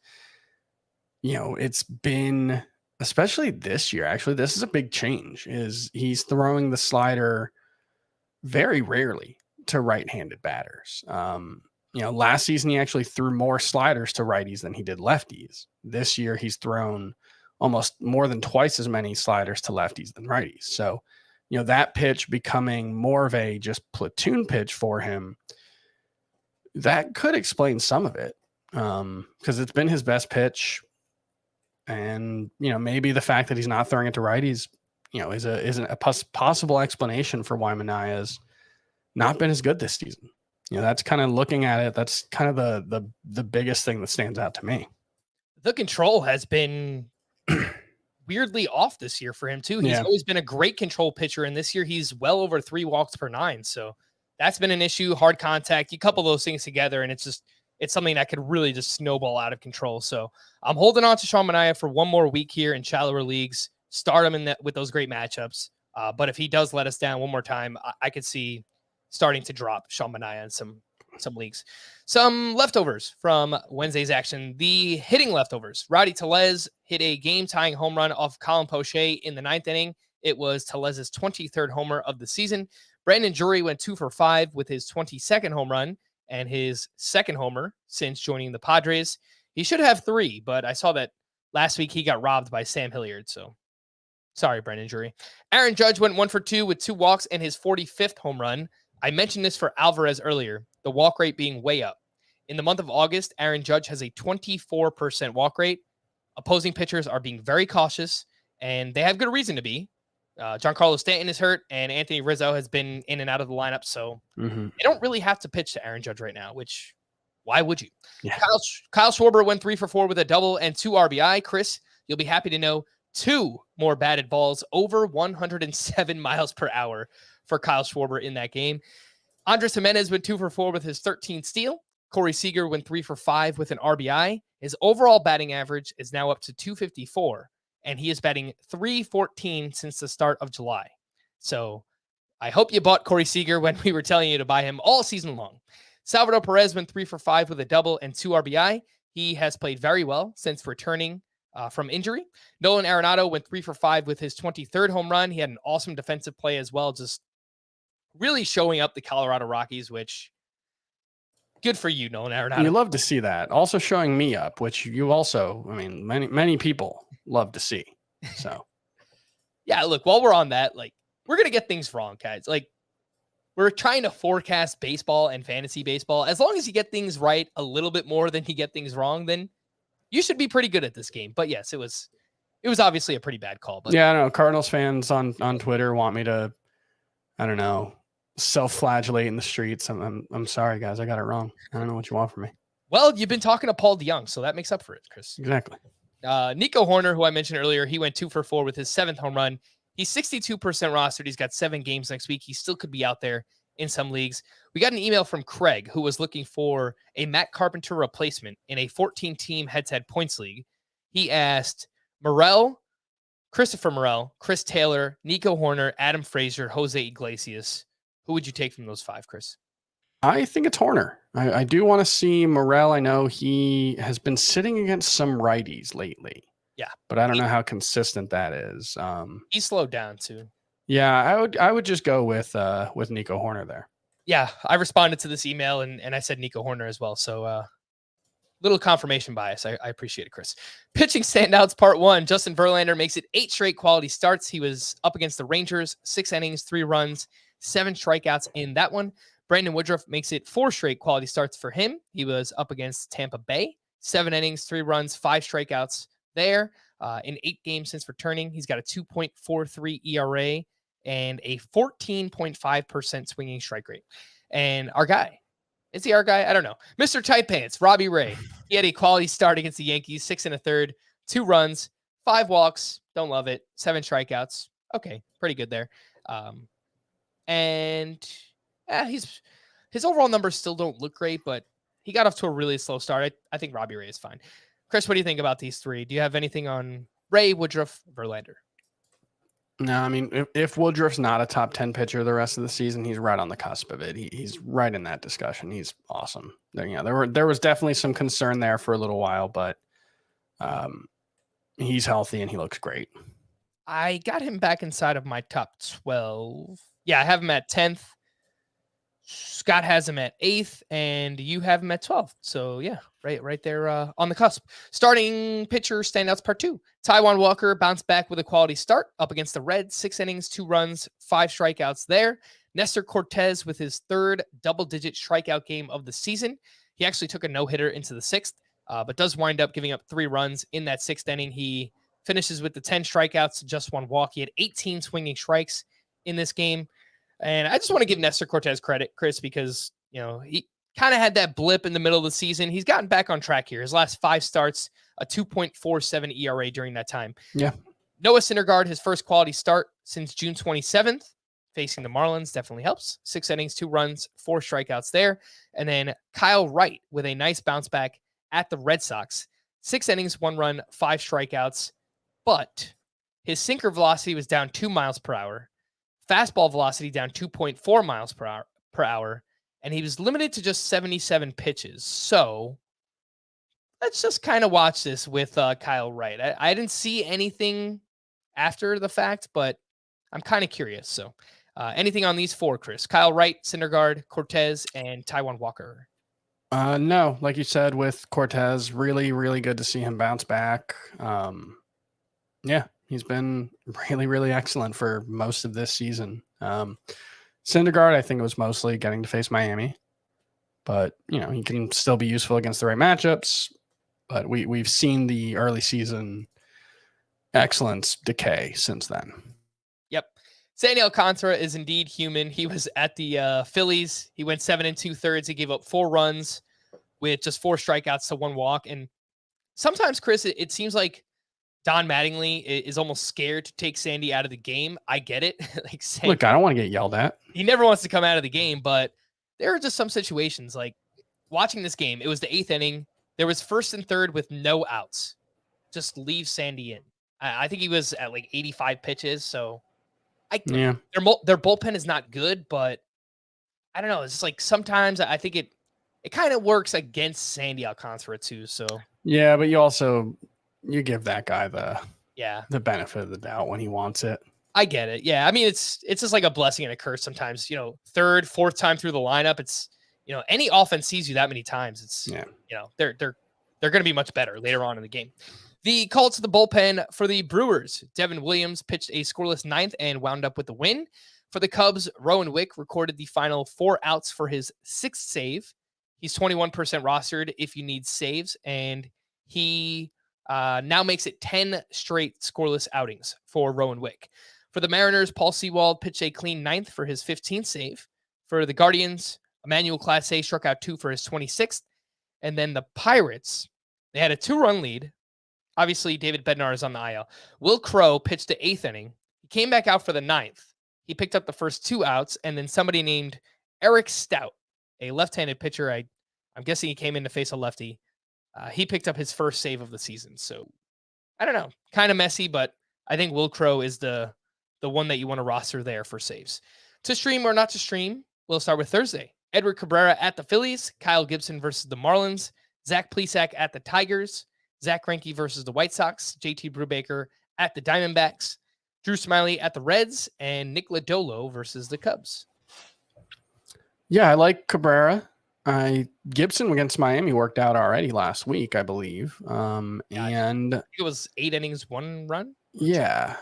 it's been, especially this year, actually, this is a big change, is he's throwing the slider very rarely to right-handed batters. Last season, he actually threw more sliders to righties than he did lefties. This year, he's thrown almost more than twice as many sliders to lefties than righties. So, that pitch becoming more of a just platoon pitch for him, that could explain some of it, because it's been his best pitch. And, maybe the fact that he's not throwing it to righties, is a possible explanation for why Manaea's not been as good this season. That's kind of looking at it. That's kind of the biggest thing that stands out to me. The control has been weirdly off this year for him too. He's always been a great control pitcher, and this year he's well over 3 walks per 9. So that's been an issue. Hard contact. You couple those things together, and it's something that could really just snowball out of control. So I'm holding on to Sean Manaea for one more week here in shallower leagues. Start him with those great matchups. But if he does let us down one more time, I could see starting to drop Sean Manaea in some leagues. Some leftovers from Wednesday's action. The hitting leftovers. Rowdy Tellez hit a game-tying home run off Colin Poche in the 9th inning. It was Tellez's 23rd homer of the season. Brandon Drury went 2 for 5 with his 22nd home run and his second homer since joining the Padres. He should have 3, but I saw that last week he got robbed by Sam Hilliard, so sorry, Brandon Drury. Aaron Judge went 1 for 2 with 2 walks and his 45th home run. I mentioned this for Alvarez earlier, the walk rate being way up. In the month of August, Aaron Judge has a 24% walk rate. Opposing pitchers are being very cautious, and they have good reason to be. Giancarlo Stanton is hurt, and Anthony Rizzo has been in and out of the lineup, so they don't really have to pitch to Aaron Judge right now, which, why would you? Yeah. Kyle Schwarber went 3 for 4 with a double and 2 RBI. Chris, you'll be happy to know 2 more batted balls over 107 miles per hour for Kyle Schwarber in that game. Andres Jimenez went 2 for 4 with his 13th steal. Corey Seager went 3 for 5 with an RBI. His overall batting average is now up to 254, and he is batting .314 since the start of July. So I hope you bought Corey Seager when we were telling you to buy him all season long. Salvador Perez went 3 for 5 with a double and 2 RBI. He has played very well since returning from injury. Nolan Arenado went 3 for 5 with his 23rd home run. He had an awesome defensive play as well, just really showing up the Colorado Rockies, which good for you, Nolan Arenado. You love to see that. Also showing me up, which you also, many people love to see. So yeah, look, while we're on that, we're going to get things wrong, guys. We're trying to forecast baseball and fantasy baseball. As long as you get things right a little bit more than you get things wrong, then you should be pretty good at this game. But yes, it was obviously a pretty bad call. But yeah, I know Cardinals fans on Twitter want me to, self-flagellate in the streets. I'm sorry, guys. I got it wrong. I don't know what you want from me. Well, you've been talking to Paul DeYoung, so that makes up for it, Chris. Exactly. Nico Horner, who I mentioned earlier, he went 2 for 4 with his 7th home run. He's 62% rostered. He's got 7 games next week. He still could be out there in some leagues. We got an email from Craig, who was looking for a Matt Carpenter replacement in a 14-team head-to-head points league. He asked Christopher Morel, Chris Taylor, Nico Horner, Adam Frazier, Jose Iglesias. Who would you take from those 5, Chris? I think it's Horner. I do want to see Morel. I know he has been sitting against some righties lately. Yeah. But I don't know how consistent that is. He slowed down too. Yeah, I would just go with Nico Horner there. Yeah, I responded to this email and I said Nico Horner as well. So little confirmation bias. I appreciate it, Chris. Pitching standouts part 1. Justin Verlander makes it 8 straight quality starts. He was up against the Rangers, 6 innings, 3 runs, 7 strikeouts in that one. Brandon Woodruff makes it 4 straight quality starts for him. He was up against Tampa Bay, 7 innings, 3 runs, 5 strikeouts, there. In 8 games since returning, he's got a 2.43 ERA and a 14.5% swinging strike rate. And our guy, is he our guy? I don't know. Mr. Tight Pants, Robbie Ray. He had a quality start against the Yankees, 6 1/3, 2 runs, 5 walks. Don't love it. 7 strikeouts. Okay, pretty good there. His overall numbers still don't look great, but he got off to a really slow start. I think Robbie Ray is fine. Chris, what do you think about these 3? Do you have anything on Ray, Woodruff, Verlander? No, I mean, if Woodruff's not a top 10 pitcher the rest of the season, he's right on the cusp of it. He's right in that discussion. He's awesome. There was definitely some concern there for a little while, but he's healthy and he looks great. I got him back inside of my top 12. Yeah, I have him at 10th. Scott has him at 8th, and you have him at 12th. So yeah, right there on the cusp. Starting pitcher standouts part 2. Taijuan Walker bounced back with a quality start up against the Reds. 6 innings, 2 runs, 5 strikeouts there. Nestor Cortez with his 3rd double-digit strikeout game of the season. He actually took a no-hitter into the 6th, but does wind up giving up 3 runs in that 6th inning. He finishes with the 10 strikeouts, just 1 walk. He had 18 swinging strikes in this game. And I just want to give Nestor Cortez credit, Chris, because, he kind of had that blip in the middle of the season. He's gotten back on track here. His last 5 starts, a 2.47 ERA during that time. Yeah. Noah Syndergaard, his first quality start since June 27th, facing the Marlins, definitely helps. 6 innings, 2 runs, 4 strikeouts there. And then Kyle Wright with a nice bounce back at the Red Sox. 6 innings, 1 run, 5 strikeouts. But his sinker velocity was down 2 miles per hour. Fastball velocity down 2.4 miles per hour, and he was limited to just 77 pitches. So let's just kind of watch this with Kyle Wright. I didn't see anything after the fact, but I'm kind of curious. So anything on these 4, Chris? Kyle Wright, Syndergaard, Cortez, and Taijuan Walker. No, like you said, with Cortez, really, really good to see him bounce back. Yeah. He's been really, really excellent for most of this season. Syndergaard, I think it was mostly getting to face Miami, but he can still be useful against the right matchups. But we've seen the early season excellence decay since then. Yep, Sandy Alcantara is indeed human. He was at the Phillies. He went 7 2/3. He gave up 4 runs with just 4 strikeouts to 1 walk. And sometimes, Chris, it seems like Don Mattingly is almost scared to take Sandy out of the game. I get it. Look, I don't want to get yelled at. He never wants to come out of the game, but there are just some situations like watching this game. It was the 8th inning. There was 1st and 3rd with no outs. Just leave Sandy in. I think he was at like 85 pitches. So their bullpen is not good, but I don't know. It's just like sometimes I think it kind of works against Sandy Alcantara too. So yeah, but you give that guy the benefit of the doubt when he wants it. I get it. Yeah. I mean, it's just like a blessing and a curse sometimes, 3rd, 4th time through the lineup. It's, any offense sees you that many times. It's, they're going to be much better later on in the game. The call to the bullpen for the Brewers. Devin Williams pitched a scoreless 9th and wound up with the win. For the Cubs, Rowan Wick recorded the final 4 outs for his 6th save. He's 21% rostered if you need saves, and he now makes it 10 straight scoreless outings for Rowan Wick. For the Mariners, Paul Sewald pitched a clean 9th for his 15th save. For the Guardians, Emmanuel Clase struck out 2 for his 26th. And then the Pirates, they had a 2-run lead. Obviously, David Bednar is on the IL. Will Crowe pitched the 8th inning. He came back out for the 9th. He picked up the first 2 outs, and then somebody named Eric Stout, a left-handed pitcher. I'm guessing he came in to face a lefty. He picked up his first save of the season. So I don't know, kind of messy, but I think Will Crowe is the one that you want to roster there for saves. To stream or not to stream, we'll start with Thursday. Edward Cabrera at the Phillies, Kyle Gibson versus the Marlins, Zach Plesac at the Tigers, Zach Greinke versus the White Sox, JT Brubaker at the Diamondbacks, Drew Smyly at the Reds, and Nick Lodolo versus the Cubs. Yeah, I like Cabrera. Gibson against Miami worked out already last week, I believe. And I think it was 8 innings, 1 run. Yeah.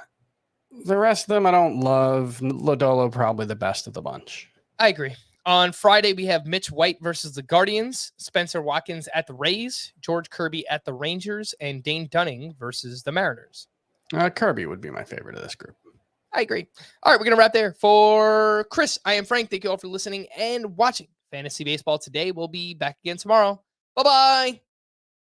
The rest of them I don't love. Lodolo probably the best of the bunch. I agree. On Friday, we have Mitch White versus the Guardians, Spencer Watkins at the Rays, George Kirby at the Rangers, and Dane Dunning versus the Mariners. Kirby would be my favorite of this group. I agree. All right, we're going to wrap there. For Chris, I am Frank. Thank you all for listening and watching Fantasy Baseball today. We'll be back again tomorrow. Bye-bye.